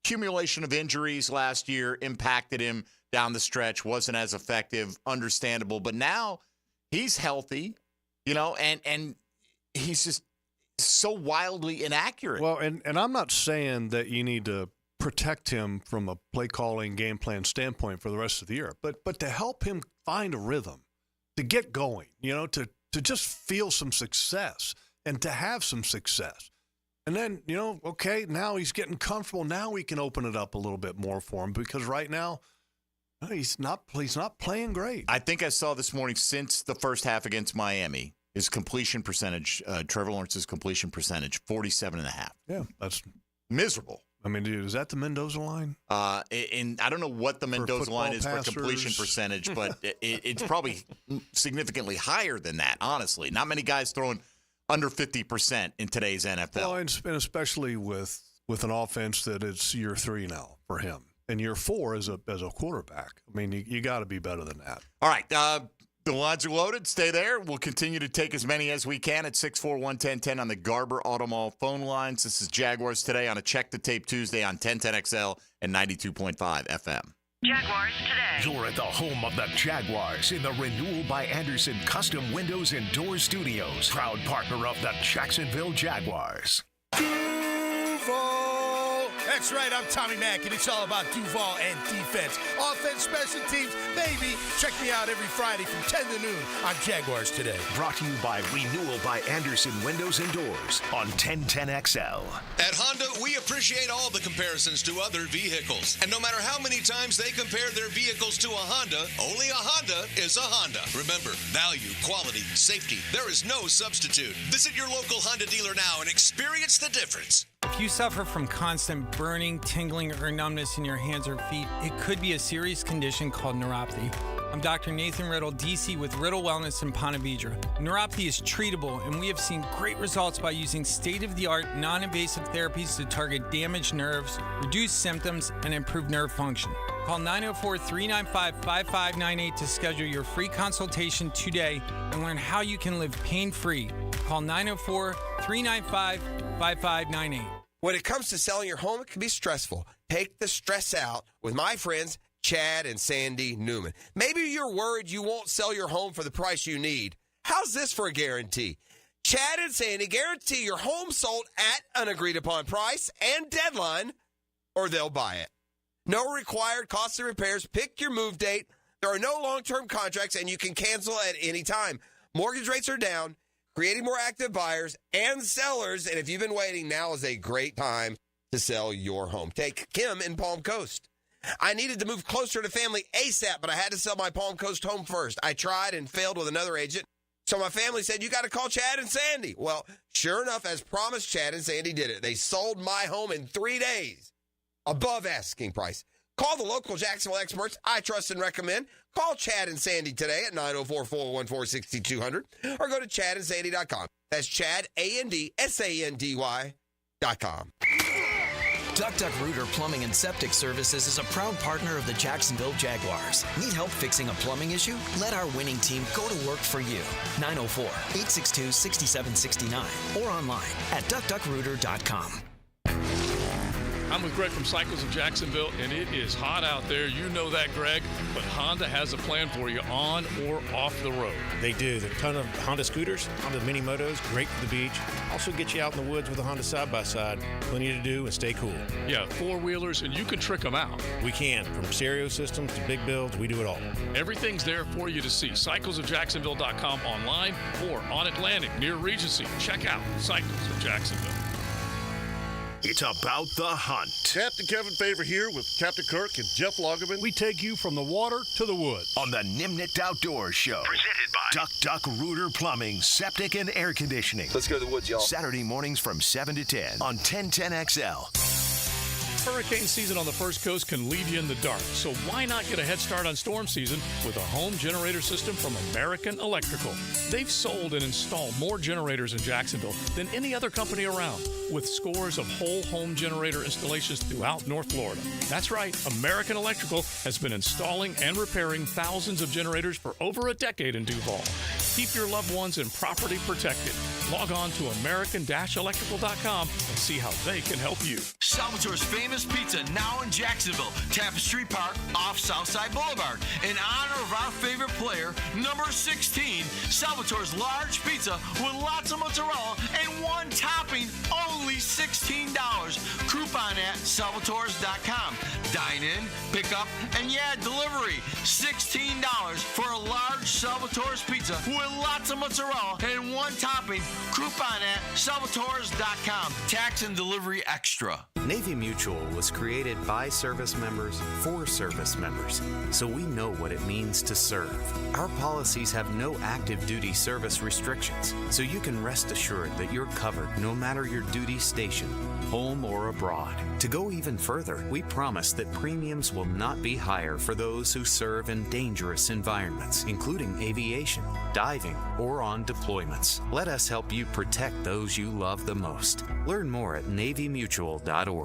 accumulation of injuries last year impacted him down the stretch, wasn't as effective, understandable. But now he's healthy, and he's just so wildly inaccurate. Well, and I'm not saying that you need to protect him from a play calling game plan standpoint for the rest of the year, but to help him find a rhythm, to get going, to just feel some success and to have some success. And then, okay, now he's getting comfortable. Now we can open it up a little bit more for him because right now he's not playing great. I think I saw this morning since the first half against Miami, his completion percentage, Trevor Lawrence's completion percentage, 47.5. Yeah, that's miserable. I mean, dude, is that the Mendoza line? And I don't know what the Mendoza line is passers. for completion percentage, but it's probably significantly higher than that, honestly. Not many guys throwing under 50% in today's NFL. Well, and especially with an offense that it's year 3 now for him. And year 4 as a quarterback. I mean, you got to be better than that. All right. The lines are loaded. Stay there. We'll continue to take as many as we can at 641-1010 on the Garber Auto Mall phone lines. This is Jaguars Today on a Check the Tape Tuesday on 1010XL and 92.5 FM. Jaguars Today. You're at the home of the Jaguars in the Renewal by Anderson Custom Windows and Doors Studios. Proud partner of the Jacksonville Jaguars. Duval. That's right, I'm Tommy Mack, and it's all about Duval and defense. Offense, special teams, baby. Check me out every Friday from 10 to noon on Jaguars Today. Brought to you by Renewal by Anderson Windows and Doors on 1010XL. At Honda, we appreciate all the comparisons to other vehicles. And no matter how many times they compare their vehicles to a Honda, only a Honda is a Honda. Remember, value, quality, safety, there is no substitute. Visit your local Honda dealer now and experience the difference. If you suffer from constant burning, tingling, or numbness in your hands or feet, it could be a serious condition called neuropathy. I'm Dr. Nathan Riddle, DC with Riddle Wellness in Ponte Vedra. Neuropathy is treatable, and we have seen great results by using state-of-the-art, non-invasive therapies to target damaged nerves, reduce symptoms, and improve nerve function. Call 904-395-5598 to schedule your free consultation today and learn how you can live pain-free. Call 904-395-5598. When it comes to selling your home, it can be stressful. Take the stress out with my friends, Chad and Sandy Newman. Maybe you're worried you won't sell your home for the price you need. How's this for a guarantee? Chad and Sandy guarantee your home sold at an agreed-upon price and deadline, or they'll buy it. No required costly repairs. Pick your move date. There are no long-term contracts, and you can cancel at any time. Mortgage rates are down, creating more active buyers and sellers. And if you've been waiting, now is a great time to sell your home. Take Kim in Palm Coast. I needed to move closer to family ASAP, but I had to sell my Palm Coast home first. I tried and failed with another agent. So my family said, you got to call Chad and Sandy. Well, sure enough, as promised, Chad and Sandy did it. They sold my home in 3 days, above asking price. Call the local Jacksonville experts I trust and recommend. Call Chad and Sandy today at 904-414-6200 or go to chadandsandy.com. That's Chad, ANDSANDY.com. Duck Rooter Plumbing and Septic Services is a proud partner of the Jacksonville Jaguars. Need help fixing a plumbing issue? Let our winning team go to work for you. 904-862-6769 or online at duckduckrooter.com. I'm with Greg from Cycles of Jacksonville, and it is hot out there. You know that, Greg. But Honda has a plan for you on or off the road. They do. There are a ton of Honda scooters, Honda mini motos, great for the beach. Also get you out in the woods with a Honda side-by-side. Plenty to do and stay cool. Yeah, four-wheelers, and you can trick them out. We can. From stereo systems to big builds, we do it all. Everything's there for you to see. CyclesOfJacksonville.com online or on Atlantic near Regency. Check out Cycles of Jacksonville. It's about the hunt. Captain Kevin Favor here with Captain Kirk and Jeff Lageman. We take you from the water to the woods. On the Nimnicht Outdoors Show. Presented by Duck Rooter Plumbing, Septic, and Air Conditioning. Let's go to the woods, y'all. Saturday mornings from 7 to 10 on 1010XL. Hurricane season on the First Coast can leave you in the dark, so why not get a head start on storm season with a home generator system from American Electrical? They've sold and installed more generators in Jacksonville than any other company around, with scores of whole home generator installations throughout North Florida. That's right, American Electrical has been installing and repairing thousands of generators for over a decade in Duval. Keep your loved ones and property protected. Log on to American-Electrical.com and see how they can help you. Salvatore's famous pizza now in Jacksonville, Tapestry Park off Southside Boulevard. In honor of our favorite player, number 16, Salvatore's large pizza with lots of mozzarella and one topping, only $16. Coupon at salvatores.com. Dine in, pick up, and delivery. $16 for a large Salvatore's pizza with lots of mozzarella and one topping. Coupon at salvatores.com. Tax and delivery extra. Navy Mutual was created by service members for service members, so we know what it means to serve. Our policies have no active duty service restrictions, so you can rest assured that you're covered no matter your duty station, home or abroad. To go even further, we promise that premiums will not be higher for those who serve in dangerous environments, including aviation, diving, or on deployments. Let us help you protect those you love the most. Learn more at NavyMutual.org.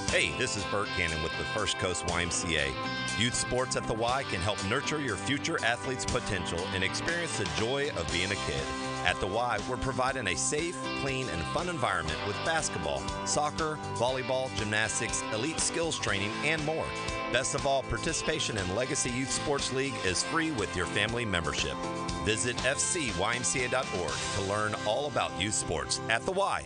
Hey, this is Bert Cannon with the First Coast YMCA. Youth sports at the Y can help nurture your future athlete's potential and experience the joy of being a kid. At the Y, we're providing a safe, clean, and fun environment with basketball, soccer, volleyball, gymnastics, elite skills training, and more. Best of all, participation in Legacy Youth Sports League is free with your family membership. Visit fcymca.org to learn all about youth sports at the Y.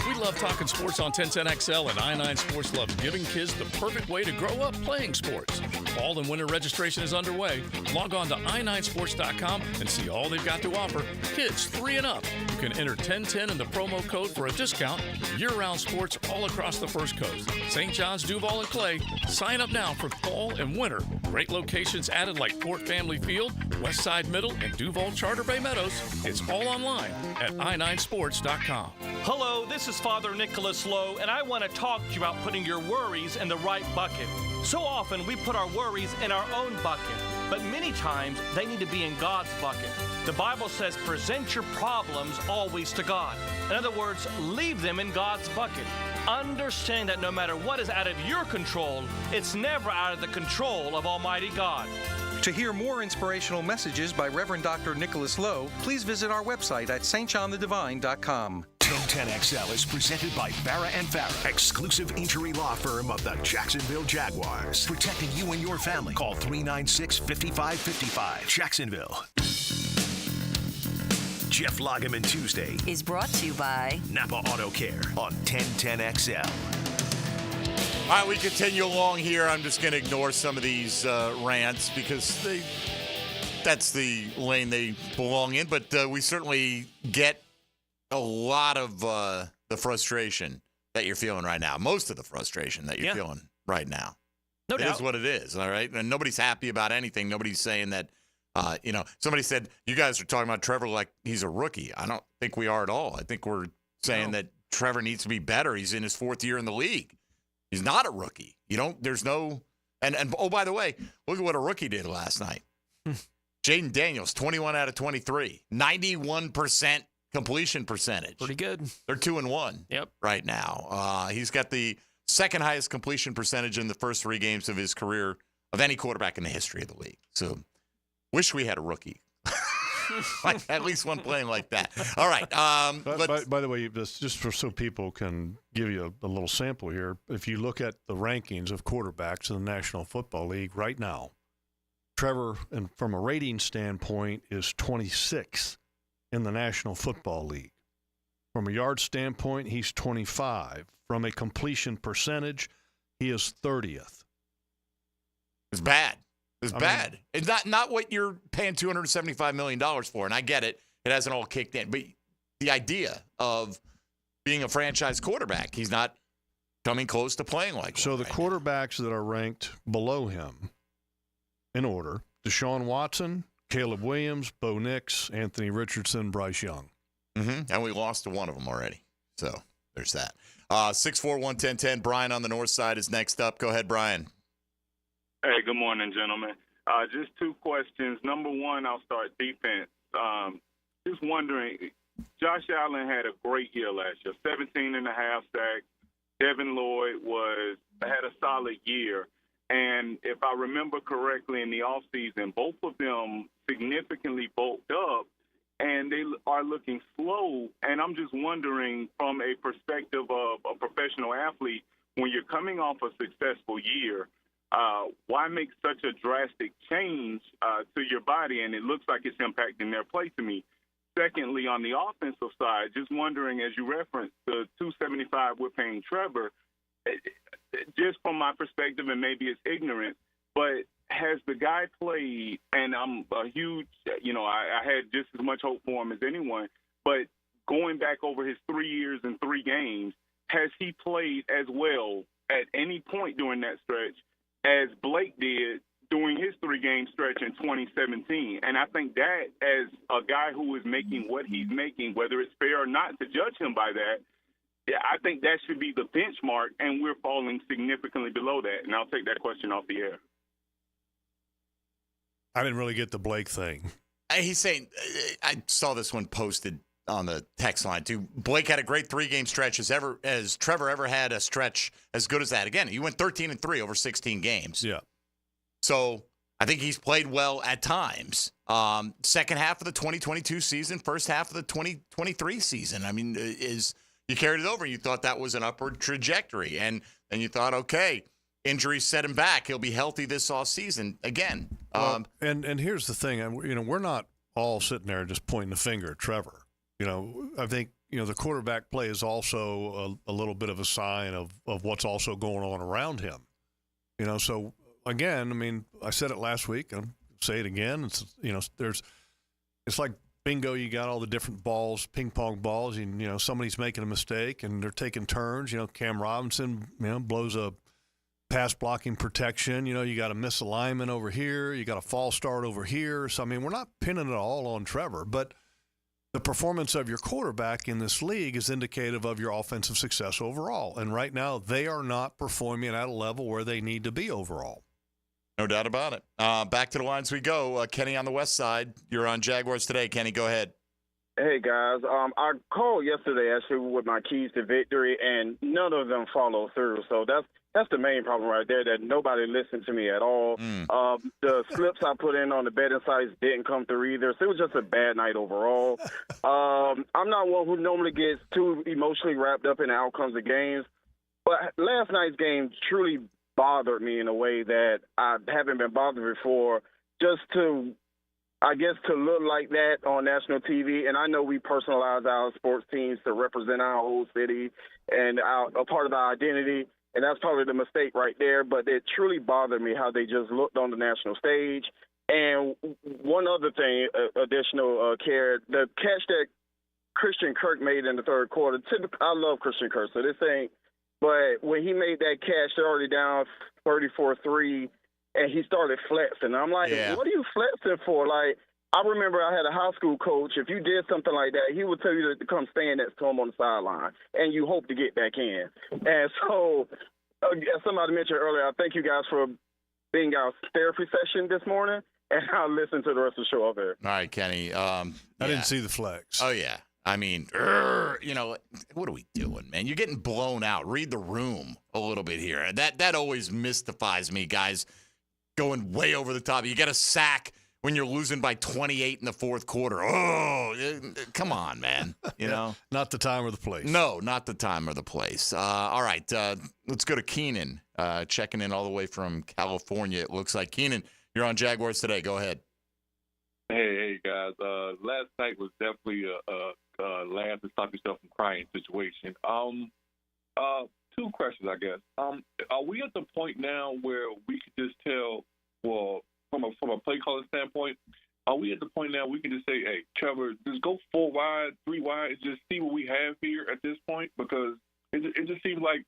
We love talking sports on 1010XL, and I-9 Sports loves giving kids the perfect way to grow up playing sports. Fall and winter registration is underway. Log on to i9sports.com and see all they've got to offer. Kids 3 and up. You can enter 1010 in the promo code for a discount. Year-round sports all across the First Coast. St. John's, Duval, and Clay. Sign up now for fall and winter. Great locations added like Fort Family Field, Westside Middle, and Duval Charter Bay Meadows. It's all online at i9sports.com. Hello, this is Father Nicholas Lowe, and I want to talk to you about putting your worries in the right bucket. So often we put our worries in our own bucket, but many times they need to be in God's bucket. The Bible says, present your problems always to God. In other words, leave them in God's bucket. Understand that no matter what is out of your control, it's never out of the control of Almighty God. To hear more inspirational messages by Reverend Dr. Nicholas Lowe, please visit our website at stjohnthedivine.com. 1010XL is presented by Farah and Farah, exclusive injury law firm of the Jacksonville Jaguars. Protecting you and your family. Call 396-5555. Jacksonville. Jeff Lageman Tuesday is brought to you by Napa Auto Care on 1010XL. All right, we continue along here. I'm just going to ignore some of these rants because that's the lane they belong in. But we certainly get a lot of the frustration that you're feeling right now. Most of the frustration that you're feeling right now. No doubt. It is what it is, all right? And nobody's happy about anything. Nobody's saying that, somebody said, you guys are talking about Trevor like he's a rookie. I don't think we are at all. I think we're saying that Trevor needs to be better. He's in his 4th year in the league. He's not a rookie. There's no, and oh, by the way, look at what a rookie did last night. Jaden Daniels, 21 out of 23, 91% completion percentage. Pretty good. They're 2-1 right now. He's got the second highest completion percentage in the first 3 games of his career of any quarterback in the history of the league. So wish we had a rookie. Like at least one playing like that. All right. By the way, just for so people can give you a little sample here, if you look at the rankings of quarterbacks in the National Football League right now, Trevor, and from a rating standpoint, is 26th in the National Football League. From a yard standpoint, he's 25. From a completion percentage, he is 30th. It's bad. It's bad. It's not what you're paying $275 million for, and I get it. It hasn't all kicked in. But the idea of being a franchise quarterback, he's not coming close to playing like so. One The right quarterbacks that are ranked below him in order, Deshaun Watson, Caleb Williams, Bo Nix, Anthony Richardson, Bryce Young. Mm-hmm. And we lost to one of them already. So there's that. 641-1010. Brian on the north side is next up. Go ahead, Brian. Hey, good morning, gentlemen. Just 2 questions. Number one, I'll start defense. Just wondering, Josh Allen had a great year last year, 17.5 sacks. Devin Lloyd had a solid year. And if I remember correctly, in the offseason, both of them significantly bulked up, and they are looking slow. And I'm just wondering, from a perspective of a professional athlete, when you're coming off a successful year, why make such a drastic change to your body? And it looks like it's impacting their play to me. Secondly, on the offensive side, just wondering, as you referenced the $275 we're paying Trevor, just from my perspective, and maybe it's ignorant, but has the guy played, and I'm a huge, I had just as much hope for him as anyone, but going back over his 3 years and 3 games, has he played as well at any point during that stretch as Blake did during his 3-game stretch in 2017? And I think that, as a guy who is making what he's making, whether it's fair or not to judge him by that, I think that should be the benchmark, and we're falling significantly below that. And I'll take that question off the air. I didn't really get the Blake thing. He's saying, I saw this one posted on the text line too. Blake had a great 3-game stretch as Trevor ever had a stretch as good as that. Again, he went 13-3 over 16 games. Yeah. So I think he's played well at times. Second half of the 2022 season, first half of the 2023 season. I mean, you carried it over. You thought that was an upward trajectory, and you thought, okay, injuries set him back. He'll be healthy this offseason again. And here's the thing. We're not all sitting there just pointing the finger at Trevor. I think, the quarterback play is also a little bit of a sign of what's also going on around him. So, again, I said it last week. I'll say it again. It's like bingo. You got all the different balls, ping pong balls, and, somebody's making a mistake, and they're taking turns. Cam Robinson, blows a pass blocking protection. You got a misalignment over here. You got a false start over here. So, we're not pinning it all on Trevor, but the performance of your quarterback in this league is indicative of your offensive success overall. And right now, they are not performing at a level where they need to be overall. No doubt about it. Back to the lines we go. Kenny on the west side. You're on Jaguars Today. Kenny, go ahead. Hey, guys. I called yesterday, actually, with my keys to victory, and none of them follow through. So That's the main problem right there, that nobody listened to me at all. The slips I put in on the betting sites didn't come through either, so it was just a bad night overall. I'm not one who normally gets too emotionally wrapped up in the outcomes of games, but last night's game truly bothered me in a way that I haven't been bothered before, just to look like that on national TV. And I know we personalize our sports teams to represent our whole city and a part of our identity, and that's probably the mistake right there. But it truly bothered me how they just looked on the national stage. And one other thing, additional care, the catch that Christian Kirk made in the third quarter. I love Christian Kirk, so this ain't. But when he made that catch, they're already down 34-3, and he started flexing. I'm like, What are you flexing for? Like, I remember I had a high school coach. If you did something like that, he would tell you to come stand next to him on the sideline, and you hope to get back in. And so, as somebody mentioned earlier, I thank you guys for being our therapy session this morning, and I'll listen to the rest of the show up there. All right, Kenny. I didn't see the flex. Oh, yeah. I mean, what are we doing, man? You're getting blown out. Read the room a little bit here. That always mystifies me, guys, going way over the top. You get a sack when you're losing by 28 in the fourth quarter. Oh, come on, man. You know? Not the time or the place. No, not the time or the place. All right, let's go to Keenan, checking in all the way from California. It looks like. Keenan, you're on Jaguars Today. Go ahead. Hey, guys. Last night was definitely a laugh and stop yourself from crying situation. Two questions, I guess. Are we at the point now where we can just tell, well, from a play calling standpoint, are we at the point now we can just say, hey, Trevor, just go 4 wide, 3 wide, and just see what we have here at this point? Because it just seems like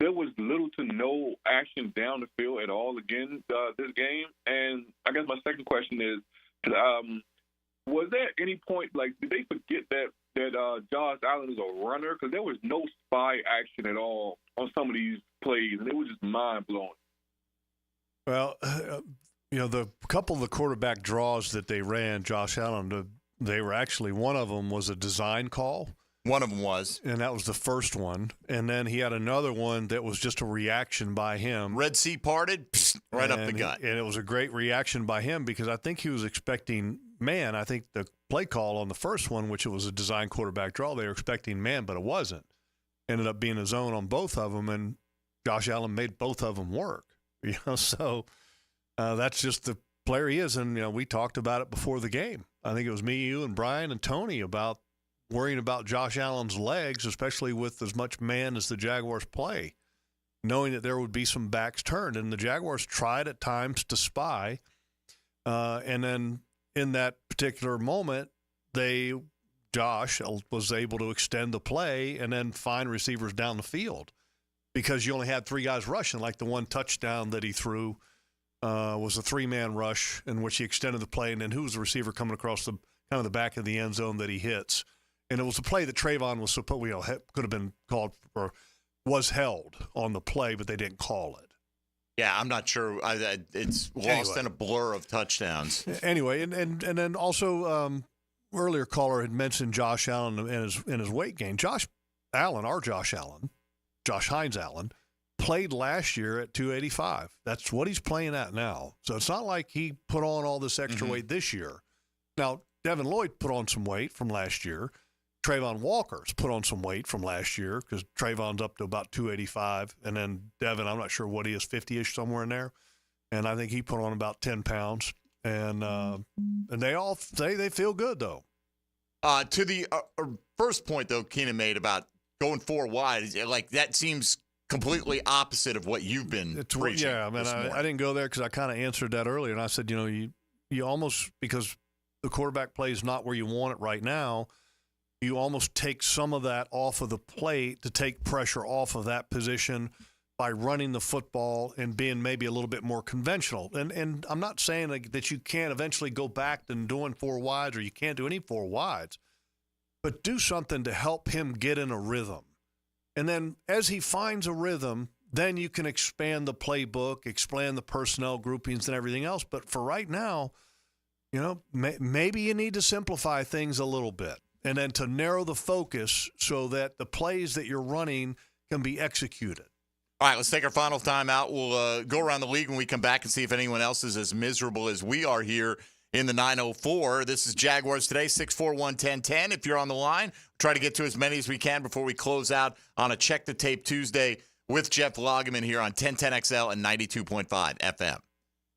there was little to no action down the field at all again this game. And I guess my second question is, was there any point, like, did they forget that Josh Allen is a runner? Because there was no spy action at all on some of these plays, and it was just mind-blowing. Well, the couple of the quarterback draws that they ran, Josh Allen, they were actually, one of them was a design call. One of them was. And that was the first one. And then he had another one that was just a reaction by him. Red Sea parted, right up the gut. And it was a great reaction by him because I think he was expecting man. I think the play call on the first one, which it was a design quarterback draw, they were expecting man, but it wasn't. Ended up being a zone on both of them, and Josh Allen made both of them work. So that's just the player he is. And, we talked about it before the game. I think it was me, you, and Brian and Tony about worrying about Josh Allen's legs, especially with as much man as the Jaguars play, knowing that there would be some backs turned. And the Jaguars tried at times to spy. And then in that particular moment, Josh was able to extend the play and then find receivers down the field because you only had 3 guys rushing. Like the one touchdown that he threw was a 3-man rush in which he extended the play. And then who was the receiver coming across the back of the end zone that he hits? And it was a play that Trayvon was could have been called or was held on the play, but they didn't call it. Yeah, I'm not sure. It's lost in a blur of touchdowns. Anyway, and then also earlier caller had mentioned Josh Allen and his weight gain. Josh Hines Allen, played last year at 285. That's what he's playing at now. So it's not like he put on all this extra weight this year. Now, Devin Lloyd put on some weight from last year. Trayvon Walker's put on some weight from last year because Trayvon's up to about 285. And then Devin, I'm not sure what he is, 50-ish, somewhere in there. And I think he put on about 10 pounds. And they all say they feel good, though. To the first point, though, Keenan made about going 4 wide, like that seems completely opposite of what you've been preaching. Yeah, I mean, I didn't go there because I kind of answered that earlier. And I said, you almost, because the quarterback play is not where you want it right now, you almost take some of that off of the plate to take pressure off of that position by running the football and being maybe a little bit more conventional. And I'm not saying that you can't eventually go back and doing 4 wides or you can't do any 4 wides, but do something to help him get in a rhythm. And then as he finds a rhythm, then you can expand the playbook, expand the personnel groupings and everything else. But for right now, maybe you need to simplify things a little bit. And then to narrow the focus so that the plays that you're running can be executed. All right, let's take our final time out. We'll go around the league when we come back and see if anyone else is as miserable as we are here in the 904. This is Jaguars Today, 641-1010. If you're on the line, try to get to as many as we can before we close out on a Check the Tape Tuesday with Jeff Lageman here on 1010XL and 92.5 FM.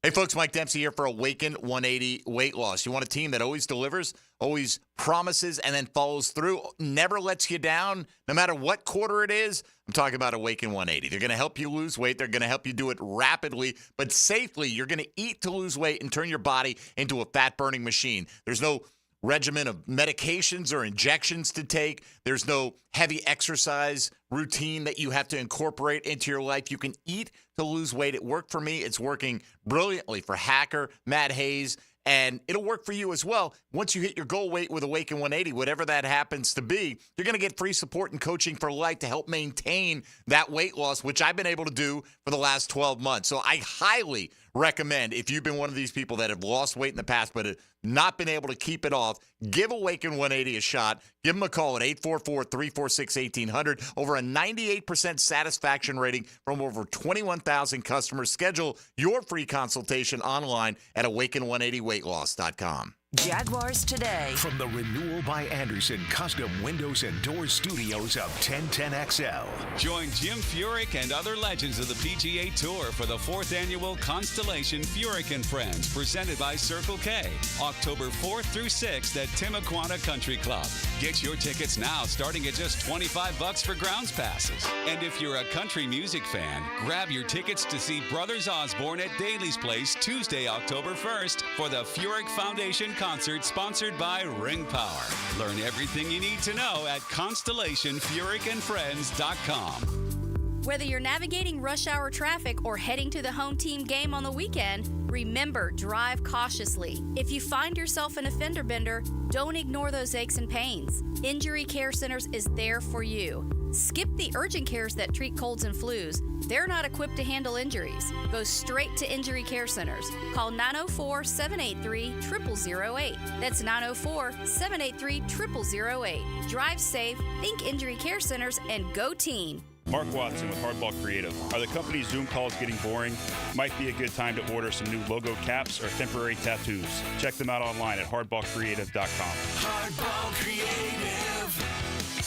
Hey, folks, Mike Dempsey here for Awaken 180 Weight Loss. You want a team that always delivers, always promises, and then follows through, never lets you down, no matter what quarter it is? I'm talking about Awaken 180. They're going to help you lose weight. They're going to help you do it rapidly, but safely. You're going to eat to lose weight and turn your body into a fat-burning machine. There's no regimen of medications or injections to take. There's no heavy exercise routine that you have to incorporate into your life. You can eat to lose weight. It worked for me. It's working brilliantly for Hacker, Matt Hayes, and it'll work for you as well. Once you hit your goal weight with Awaken 180, whatever that happens to be, you're going to get free support and coaching for life to help maintain that weight loss, which I've been able to do for the last 12 months. So I highly recommend, if you've been one of these people that have lost weight in the past but have not been able to keep it off, give Awaken 180 a shot. Give them a call at 844-346-1800. Over a 98% satisfaction rating from over 21,000 customers. Schedule your free consultation online at awaken180weightloss.com. Jaguars Today. From the Renewal by Anderson Custom Windows and Doors studios of 1010XL. Join Jim Furyk and other legends of the PGA Tour for the 4th annual Constellation Furyk and Friends, presented by Circle K, October 4th through 6th at Timuquana Country Club. Get your tickets now, starting at just $25 for grounds passes. And if you're a country music fan, grab your tickets to see Brothers Osborne at Daly's Place Tuesday, October 1st for the Furyk Foundation concert sponsored by Ring Power. Learn everything you need to know at ConstellationFurykandFriends.com. Whether you're navigating rush hour traffic or heading to the home team game on the weekend, remember, drive cautiously. If you find yourself in a fender bender, don't ignore those aches and pains. Injury Care Centers is there for you. Skip the urgent cares that treat colds and flus. They're not equipped to handle injuries. Go straight to Injury Care Centers. Call 904-783-0008. That's 904-783-0008. Drive safe, think Injury Care Centers, and go team. Mark Watson with Hardball Creative. Are the company's Zoom calls getting boring? Might be a good time to order some new logo caps or temporary tattoos. Check them out online at hardballcreative.com. Hardball Creative.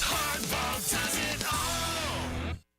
Hardball does it all.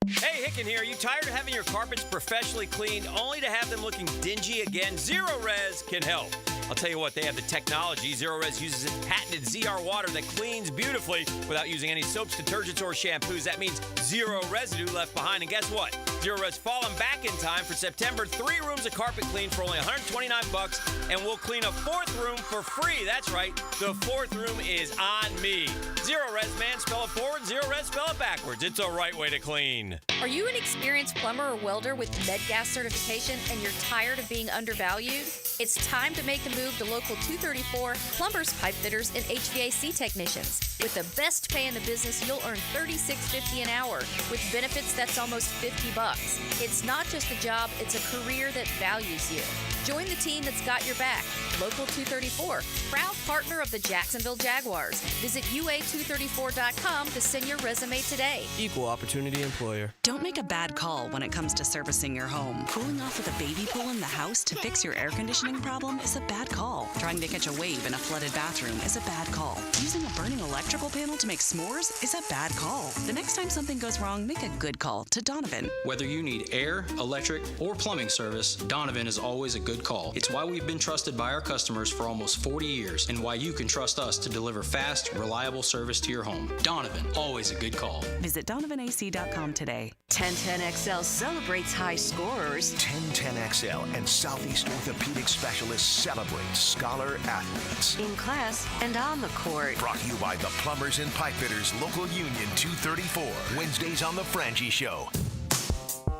Hey, Hicken here. Are you tired of having your carpets professionally cleaned only to have them looking dingy again? Zero Res can help. I'll tell you what, they have the technology. Zero Res uses its patented ZR water that cleans beautifully without using any soaps, detergents, or shampoos. That means zero residue left behind. And guess what? Zero Res falling back in time for September. 3 rooms of carpet clean for only $129, and we'll clean a 4th room for free. That's right. The 4th room is on me. Zero Res, man. Spell it forward. Zero Res, spell it backwards. It's a right way to clean. Are you an experienced plumber or welder with MedGas certification and you're tired of being undervalued? It's time to make the move to Local 234 plumbers, pipe fitters, and HVAC technicians. With the best pay in the business, you'll earn $36.50 an hour. With benefits, that's almost $50. It's not just a job, it's a career that values you. Join the team that's got your back. Local 234, proud partner of the Jacksonville Jaguars. Visit UA234.com to send your resume today. Equal opportunity employer. Don't make a bad call when it comes to servicing your home. Cooling off with a baby pool in the house to fix your air conditioning problem is a bad call. Trying to catch a wave in a flooded bathroom is a bad call. Using a burning electrical panel to make s'mores is a bad call. The next time something goes wrong, make a good call to Donovan. Whether you need air, electric, or plumbing service, Donovan is always a good call. It's why we've been trusted by our customers for almost 40 years and why you can trust us to deliver fast, reliable service to your home. Donovan, always a good call. Visit DonovanAC.com today. 1010XL celebrates high scorers. 1010XL and Southeast Orthopedic Specialists celebrate scholar athletes. In class and on the court. Brought to you by the Plumbers and Pipe Fitters Local Union 234. Wednesdays on The Frangie Show.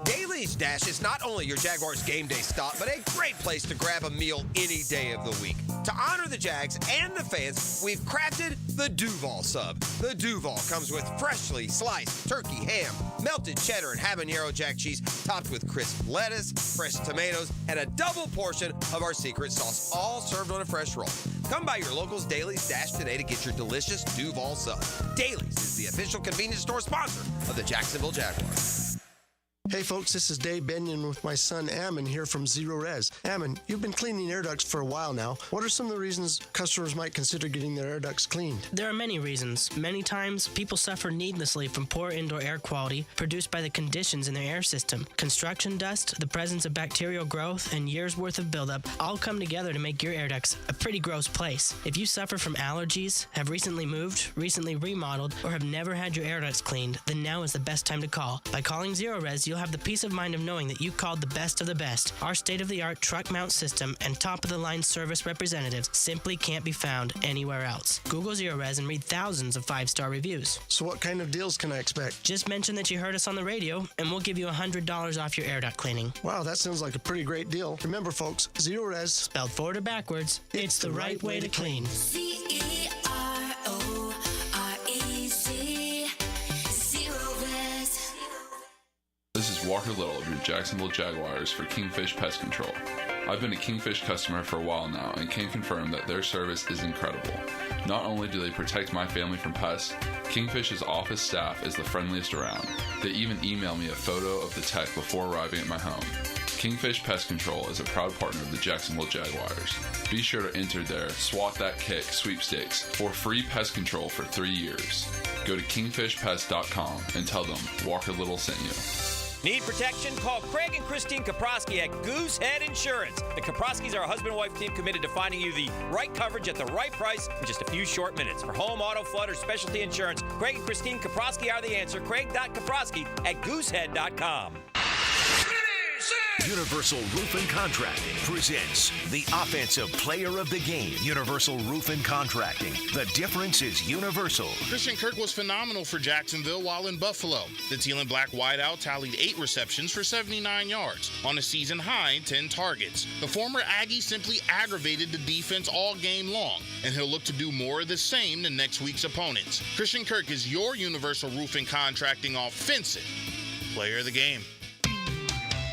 Daly's Dash is not only your Jaguars game day stop, but a great place to grab a meal any day of the week. To honor the Jags and the fans, we've crafted the Duval Sub. The Duval comes with freshly sliced turkey ham, melted cheddar and habanero jack cheese, topped with crisp lettuce, fresh tomatoes, and a double portion of our secret sauce, all served on a fresh roll. Come by your local's Daly's Dash today to get your delicious Duval Sub. Daly's is the official convenience store sponsor of the Jacksonville Jaguars. Hey folks, this is Dave Benyon with my son Ammon here from Zero Res. Ammon, you've been cleaning air ducts for a while now. What are some of the reasons customers might consider getting their air ducts cleaned? There are many reasons. Many times, people suffer needlessly from poor indoor air quality produced by the conditions in their air system. Construction dust, the presence of bacterial growth, and years' worth of buildup all come together to make your air ducts a pretty gross place. If you suffer from allergies, have recently moved, recently remodeled, or have never had your air ducts cleaned, then now is the best time to call. By calling Zero Res, you'll have the peace of mind of knowing that you called the best of the best. Our state-of-the-art truck mount system and top-of-the-line service representatives simply can't be found anywhere else. Google Zero Res and read thousands of 5-star reviews. So what kind of deals can I expect? Just mention that you heard us on the radio, and we'll give you $100 off your air duct cleaning. Wow, that sounds like a pretty great deal. Remember, folks, Zero Res, spelled forward or backwards, it's the right way to clean. CEROREZ. Zero Res. This is Walker Little of your Jacksonville Jaguars for Kingfish Pest Control. I've been a Kingfish customer for a while now and can confirm that their service is incredible. Not only do they protect my family from pests, Kingfish's office staff is the friendliest around. They even email me a photo of the tech before arriving at my home. Kingfish Pest Control is a proud partner of the Jacksonville Jaguars. Be sure to enter their Swat That Kick sweepstakes for free pest control for 3 years. Go to kingfishpest.com and tell them Walker Little sent you. Need protection? Call Craig and Christine Kaprosky at Goosehead Insurance. The Kaproskys are a husband-wife team committed to finding you the right coverage at the right price in just a few short minutes. For home, auto, flood, or specialty insurance, Craig and Christine Kaprosky are the answer. Craig.Kaprosky at goosehead.com. Universal Roof and Contracting presents the Offensive Player of the Game. Universal Roof and Contracting. The difference is universal. Christian Kirk was phenomenal for Jacksonville while in Buffalo. The teal and black wideout tallied 8 receptions for 79 yards on a season high 10 targets. The former Aggie simply aggravated the defense all game long, and he'll look to do more of the same to next week's opponents. Christian Kirk is your Universal Roof and Contracting Offensive Player of the Game.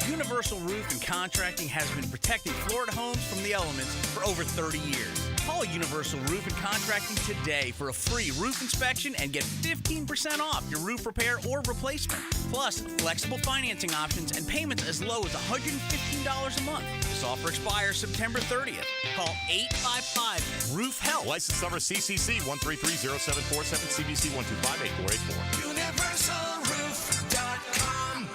Universal Roof and Contracting has been protecting Florida homes from the elements for over 30 years. Call Universal Roof and Contracting today for a free roof inspection and get 15% off your roof repair or replacement. Plus, flexible financing options and payments as low as $115 a month. This offer expires September 30th. Call 855-ROOF-HELP. License number CCC 1330747, CBC 1258484. UniversalRoof.com.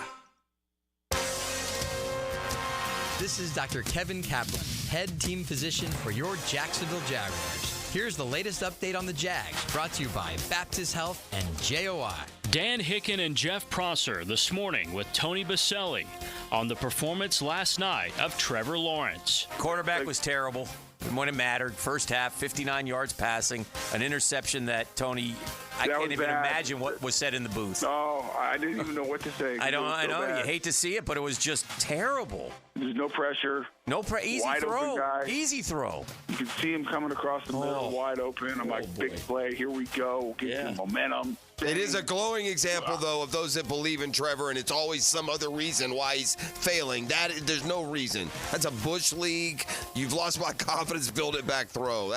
This is Dr. Kevin Kaplan, head team physician for your Jacksonville Jaguars. Here's the latest update on the Jags, brought to you by Baptist Health and JOI. Dan Hicken and Jeff Prosser this morning with Tony Baselli on the performance last night of Trevor Lawrence. Quarterback was terrible when it mattered. First half, 59 yards passing, an interception that, Tony, I can't even imagine what was said in the booth. Oh, I didn't even know what to say. I know. You hate to see it, but it was just terrible. There's no pressure. Easy wide throw. Open guy. Easy throw. You can see him coming across the middle, wide open. I'm like, big play. Here we go. We'll get some momentum. It is a glowing example, though, of those that believe in Trevor, and it's always some other reason why he's failing. There's no reason. That's a Bush League. You've lost my confidence. Build it back throw.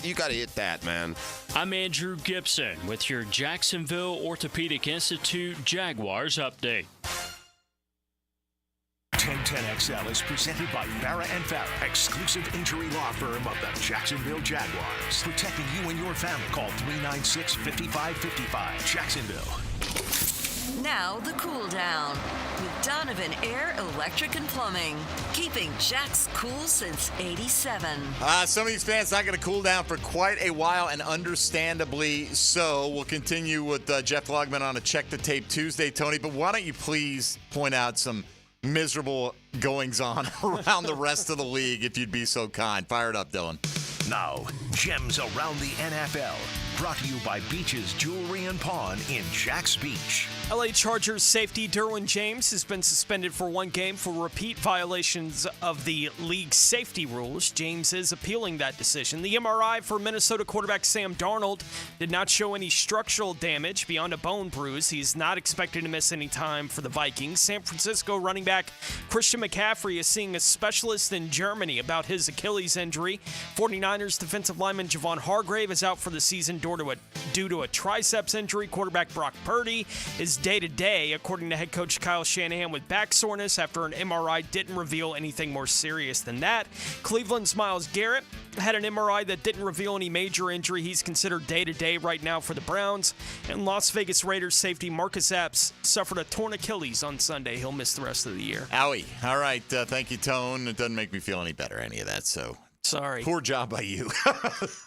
You got to hit that, man. I'm Andrew Gibson with your Jacksonville Orthopedic Institute Jaguars update. 1010XL is presented by Farah & Farah, exclusive injury law firm of the Jacksonville Jaguars. Protecting you and your family. Call 396-5555. Jacksonville. Now the cool down with Donovan Air, Electric and Plumbing, keeping Jack's cool since '87. Some of these fans not going to cool down for quite a while, and understandably so. We'll continue with Jeff Lageman on a Check the Tape Tuesday, Tony. But why don't you please point out some miserable goings-on around the rest of the league, if you'd be so kind. Fire it up, Dylan. Now, gems around the NFL. Brought to you by Beach's Jewelry and Pawn in Jack's Beach. LA Chargers safety Derwin James has been suspended for 1 game for repeat violations of the league's safety rules. James is appealing that decision. The MRI for Minnesota quarterback Sam Darnold did not show any structural damage beyond a bone bruise. He's not expected to miss any time for the Vikings. San Francisco running back Christian McCaffrey is seeing a specialist in Germany about his Achilles injury. 49ers defensive lineman Javon Hargrave is out for the season due to a triceps injury. Quarterback Brock Purdy is day-to-day, according to head coach Kyle Shanahan, with back soreness after an MRI didn't reveal anything more serious than that. Cleveland's Myles Garrett had an MRI that didn't reveal any major injury. He's considered day-to-day right now for the Browns. And Las Vegas Raiders safety Marcus Epps suffered a torn Achilles on Sunday. He'll miss the rest of the year. Owie. All right. Thank you, Tone. It doesn't make me feel any better, any of that, so... Sorry. Poor job by you.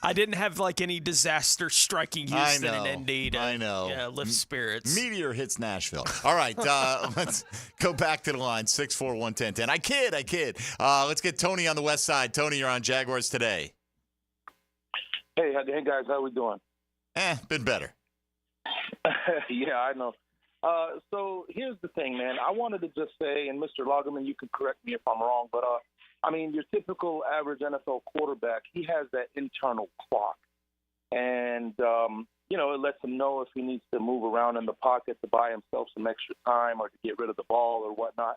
I didn't have any disaster striking Houston and Indy to lift spirits. Meteor hits Nashville. All right, let's go back to the line, 641-1010. I kid. Let's get Tony on the west side. Tony, you're on Jaguars Today. Hey guys, how we doing? Been better. Yeah, I know. So here's the thing, man. I wanted to just say, and Mr. Lageman, you can correct me if I'm wrong, but your typical average NFL quarterback, he has that internal clock. And, it lets him know if he needs to move around in the pocket to buy himself some extra time or to get rid of the ball or whatnot.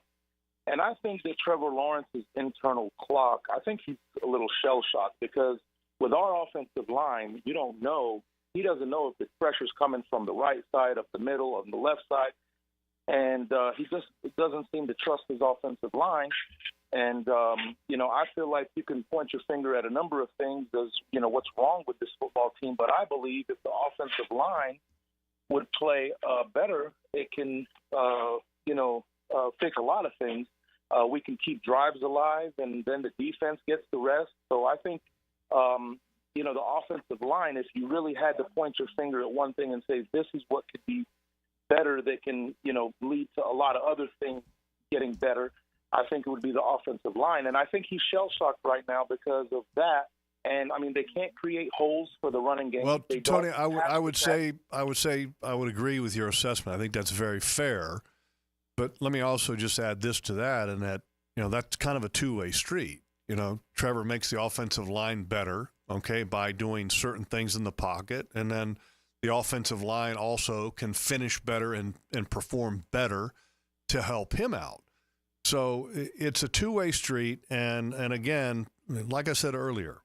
And I think that Trevor Lawrence's internal clock, I think he's a little shell-shocked because with our offensive line, you don't know. He doesn't know if the pressure's coming from the right side, of the middle, of the left side. And he just doesn't seem to trust his offensive line. And, I feel like you can point your finger at a number of things as, what's wrong with this football team. But I believe if the offensive line would play better, it can, fix a lot of things. We can keep drives alive, and then the defense gets the rest. So I think, the offensive line, if you really had to point your finger at one thing and say this is what could be better that can, lead to a lot of other things getting better, I think it would be the offensive line. And I think he's shell-shocked right now because of that. And, they can't create holes for the running game. Well, Tony, I would agree with your assessment. I think that's very fair. But let me also just add this to that, and that, that's kind of a two-way street. Trevor makes the offensive line better, by doing certain things in the pocket. And then the offensive line also can finish better and perform better to help him out. So it's a two-way street. And again, like I said earlier,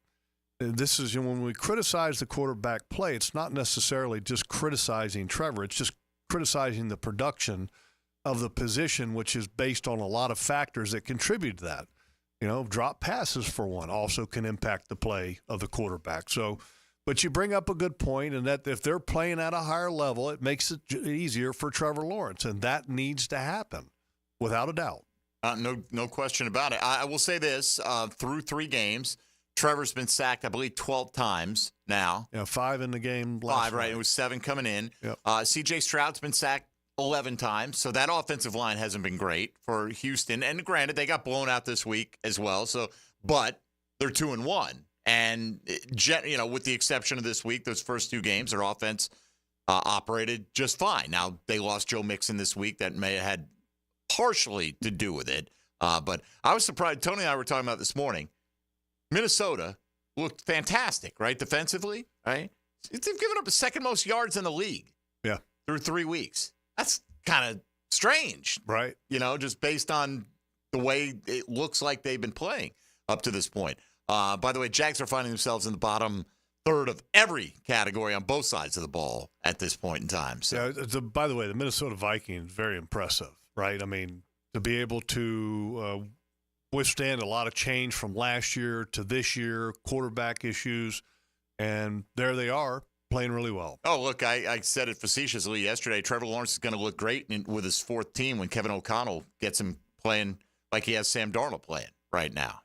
this is when we criticize the quarterback play, it's not necessarily just criticizing Trevor. It's just criticizing the production of the position, which is based on a lot of factors that contribute to that. Drop passes, for one, also can impact the play of the quarterback. So, but you bring up a good point, and that if they're playing at a higher level, it makes it easier for Trevor Lawrence, and that needs to happen, without a doubt. No question about it. I will say this, through 3 games, Trevor's been sacked, I believe, 12 times now. Yeah, 5 in the game last 5, right? night. It was 7 coming in. Yep. C.J. Stroud's been sacked 11 times, so that offensive line hasn't been great for Houston. And granted, they got blown out this week as well. But they're 2-1, and with the exception of this week, those first 2 games, their offense operated just fine. Now they lost Joe Mixon this week. That may have had partially to do with it, but I was surprised. Tony and I were talking about this morning. Minnesota looked fantastic, right? Defensively, right? They've given up the second most yards in the league. Yeah, through 3 weeks. That's kind of strange, right? Just based on the way it looks like they've been playing up to this point. By the way, Jags are finding themselves in the bottom third of every category on both sides of the ball at this point in time. So. Yeah. By the way, the Minnesota Vikings, very impressive, right? To be able to withstand a lot of change from last year to this year, quarterback issues, and there they are. Playing really well. Oh, look, I said it facetiously yesterday. Trevor Lawrence is going to look great with his 4th team when Kevin O'Connell gets him playing like he has Sam Darnold playing right now.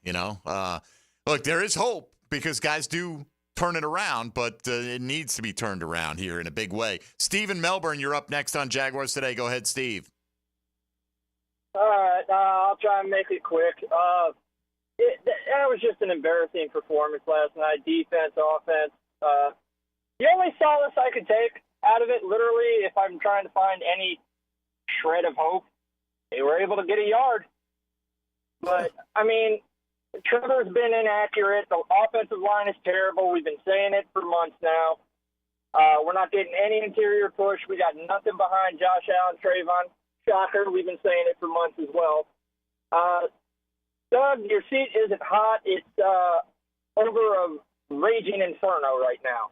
Look, there is hope because guys do turn it around, but it needs to be turned around here in a big way. Steve in Melbourne, you're up next on Jaguars Today. Go ahead, Steve. All right, I'll try and make it quick. That was just an embarrassing performance last night, defense, offense. The only solace I could take out of it, literally, if I'm trying to find any shred of hope, they were able to get a yard. But, Trevor's been inaccurate. The offensive line is terrible. We've been saying it for months now. We're not getting any interior push. We got nothing behind Josh Allen, Trayvon. Shocker, we've been saying it for months as well. Doug, your seat isn't hot. It's over a raging inferno right now.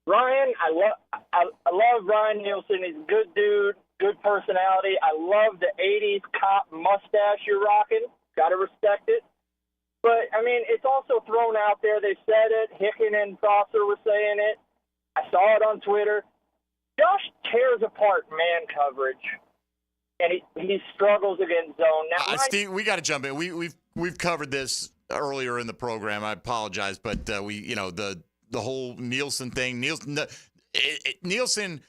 Ryan, I love Ryan Nielsen. He's a good dude, good personality. I love the 80s cop mustache you're rocking. Got to respect it. But, I mean, it's also thrown out there. They said it. Hicken and Prosser were saying it. I saw it on Twitter. Josh tears apart man coverage, and he struggles against zone. Now, Steve, we got to jump in. We've covered this earlier in the program. I apologize, but the whole Nielsen thing. Nielsen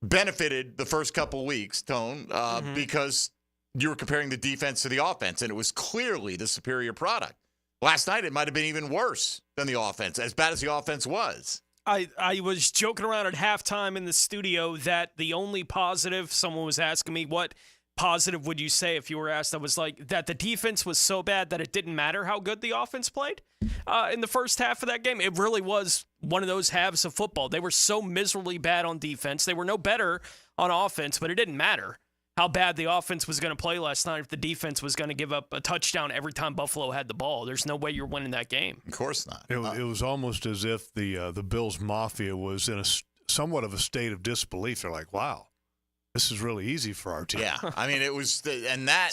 benefited the first couple weeks, Tone, because you were comparing the defense to the offense, and it was clearly the superior product. Last night, it might have been even worse than the offense, as bad as the offense was. I was joking around at halftime in the studio that the only positive, someone was asking me, what positive would you say if you were asked? I was like, that the defense was so bad that it didn't matter how good the offense played in the first half of that game. It really was one of those halves of football. They were so miserably bad on defense. They were no better on offense, but it didn't matter how bad the offense was going to play last night if the defense was going to give up a touchdown every time Buffalo had the ball. There's no way you're winning that game. Of course not. It was almost as if the Bills Mafia was in somewhat of a state of disbelief. They're like, wow, this is really easy for our team. Yeah, I mean, it was, and that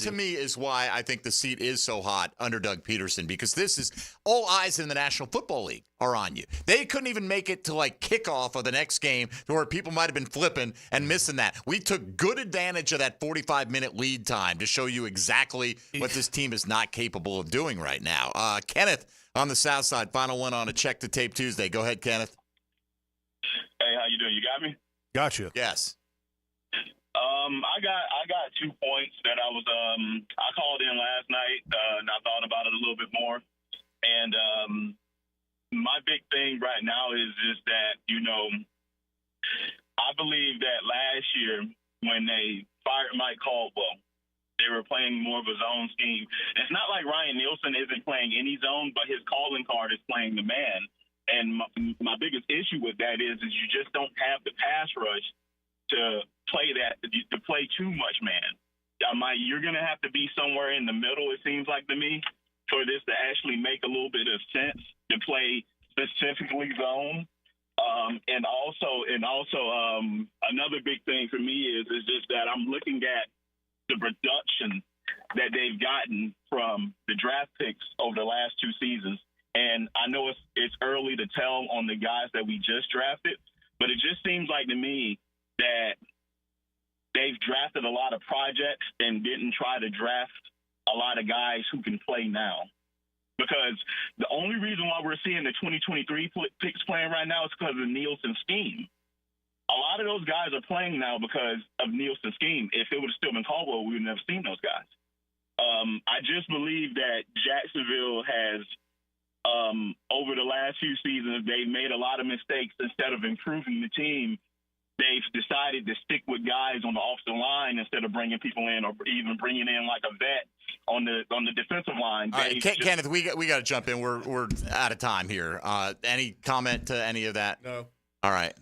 to me is why I think the seat is so hot under Doug Peterson, because this is all eyes in the National Football League are on you. They couldn't even make it to like kickoff of the next game to where people might have been flipping and missing that. We took good advantage of that 45-minute lead time to show you exactly what this team is not capable of doing right now. Kenneth on the South Side, final one on a Check the Tape Tuesday. Go ahead, Kenneth. Hey, how you doing? You got me? Gotcha. Yes. I got 2 points that I was I called in last night and I thought about it a little bit more. And my big thing right now is just that, I believe that last year when they fired Mike Caldwell, they were playing more of a zone scheme. It's not like Ryan Nielsen isn't playing any zone, but his calling card is playing the man. And my biggest issue with that is you just don't have the pass rush to play too much man. You're going to have to be somewhere in the middle, it seems like to me, for this to actually make a little bit of sense to play specifically zone. And also another big thing for me is just that I'm looking at the production that they've gotten from the draft picks over the last 2 seasons. And I know it's early to tell on the guys that we just drafted, but it just seems like to me that they've drafted a lot of projects and didn't try to draft a lot of guys who can play now. Because the only reason why we're seeing the 2023 picks playing right now is because of Nielsen's scheme. A lot of those guys are playing now because of Nielsen's scheme. If it would have still been Caldwell, we would have never seen those guys. I just believe that Jacksonville has, over the last few seasons, they made a lot of mistakes. Instead of improving the team, they've decided to stick with guys on the offensive line instead of bringing people in, or even bringing in like a vet on the defensive line. All right, Kenneth, we got to jump in. We're out of time here. Any comment to any of that? No. All right.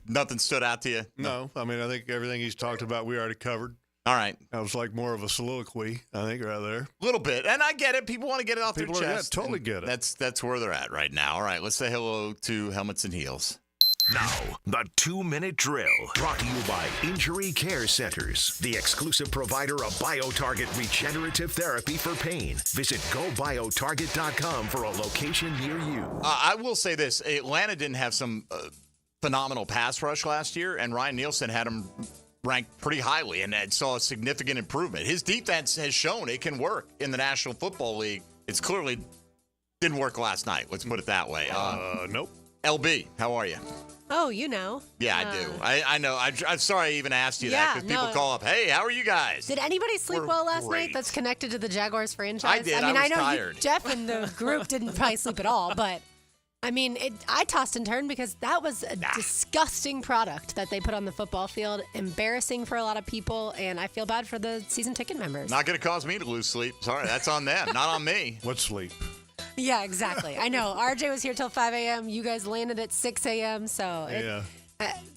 Nothing stood out to you? No. I mean, I think everything he's talked about we already covered. All right. That was like more of a soliloquy, I think, right there. A little bit. And I get it. People want to get it off their chest. Totally get it. That's where they're at right now. All right. Let's say hello to Helmets and Heels. Now, the 2-minute drill, brought to you by Injury Care Centers, the exclusive provider of BioTarget regenerative therapy for pain. Visit GoBioTarget.com for a location near you. I will say this. Atlanta didn't have some phenomenal pass rush last year, and Ryan Nielsen had him ranked pretty highly and saw a significant improvement. His defense has shown it can work in the National Football League. It's clearly didn't work last night. Let's put it that way. Nope. LB, how are you? Oh, you know. Yeah, I do. I know. I'm sorry I even asked you that because people call up, hey, how are you guys? Did anybody sleep well last night that's connected to the Jaguars franchise? I did. I mean, I was know tired. Jeff and the group didn't probably sleep at all, but I mean, I tossed and turned because that was a disgusting product that they put on the football field. Embarrassing for a lot of people, and I feel bad for the season ticket members. Not going to cause me to lose sleep. Sorry, that's on them, not on me. What sleep? Yeah, exactly. I know. RJ was here till 5 a.m. You guys landed at 6 a.m., so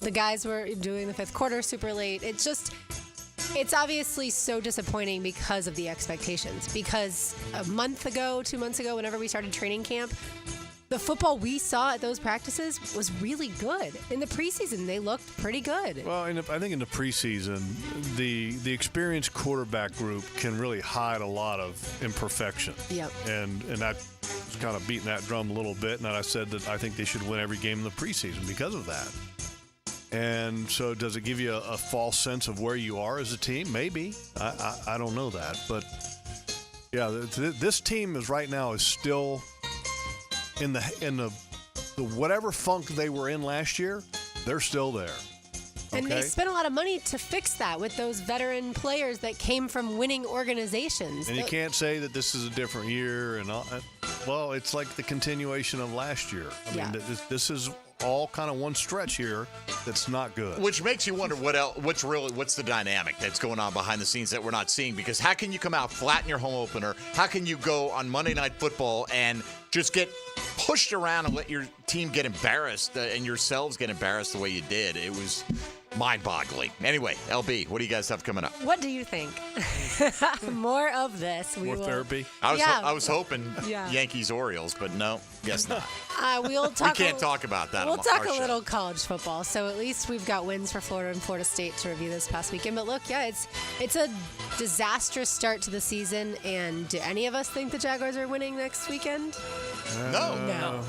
the guys were doing the fifth quarter super late. It's obviously so disappointing because of the expectations. Because a month ago, 2 months ago, whenever we started training camp, the football we saw at those practices was really good. In the preseason, they looked pretty good. Well, I think in the preseason, the experienced quarterback group can really hide a lot of imperfection. Yep. And that was kind of beating that drum a little bit. And I said that I think they should win every game in the preseason because of that. And so does it give you a false sense of where you are as a team? Maybe. I don't know that. But, yeah, this team is right now is still in the whatever funk they were in last year, they're still there. And Okay? they spent a lot of money to fix that with those veteran players that came from winning organizations. And you can't say that this is a different year. And all, well, it's like the continuation of last year. I mean, this is all kind of one stretch here that's not good. Which makes you wonder what's the dynamic that's going on behind the scenes that we're not seeing. Because how can you come out flat in your home opener? How can you go on Monday Night Football and just get pushed around and let your team get embarrassed and yourselves get embarrassed the way you did? It was mind-boggling. Anyway, LB, what do you guys have coming up? What do you think? More of this. More therapy? I was hoping Yeah. Yankees-Orioles, but no, guess not. We'll talk. We can't talk about that. We'll on talk our a show. little college football. So at least we've got wins for Florida and Florida State to review this past weekend. But look, yeah, it's a disastrous start to the season. And do any of us think the Jaguars are winning next weekend? No.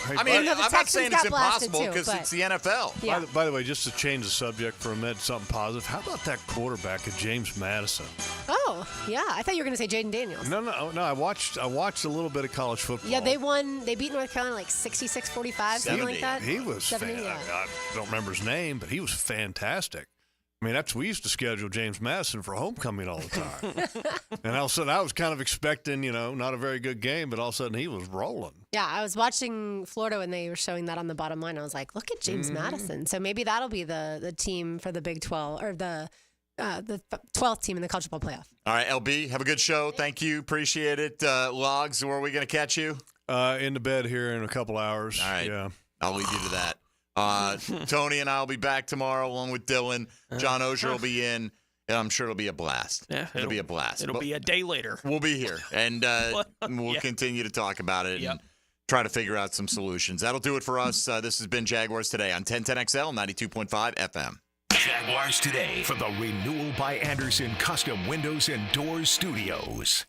I mean, Even though the I'm not Texans saying it's got blasted impossible too, because but- it's the NFL. Yeah. By the way, just to change the subject for a minute, something positive. How about that quarterback of James Madison? Oh, yeah. I thought you were going to say Jaden Daniels. No. I watched a little bit of college football. Yeah, they won. They beat North Carolina like 66-45, something like that. He was 70, yeah. I don't remember his name, but he was fantastic. I mean, we used to schedule James Madison for homecoming all the time. And all of a sudden, I was kind of expecting, not a very good game, but all of a sudden he was rolling. Yeah, I was watching Florida when they were showing that on the bottom line. I was like, look at James Madison. So maybe that'll be the team for the Big 12 or the 12th team in the college football playoff. All right, LB, have a good show. Thank you. Appreciate it. Logs, where are we going to catch you? In the bed here in a couple hours. All right. Yeah. I'll leave you to that. Tony and I will be back tomorrow along with Dylan. John Ogier will be in, and I'm sure it'll be a blast. Yeah, it'll be a blast. It'll be a day later. We'll be here, and we'll continue to talk about it and try to figure out some solutions. That'll do it for us. This has been Jaguars Today on 1010XL, 92.5 FM. Jaguars Today for the Renewal by Anderson Custom Windows and Doors Studios.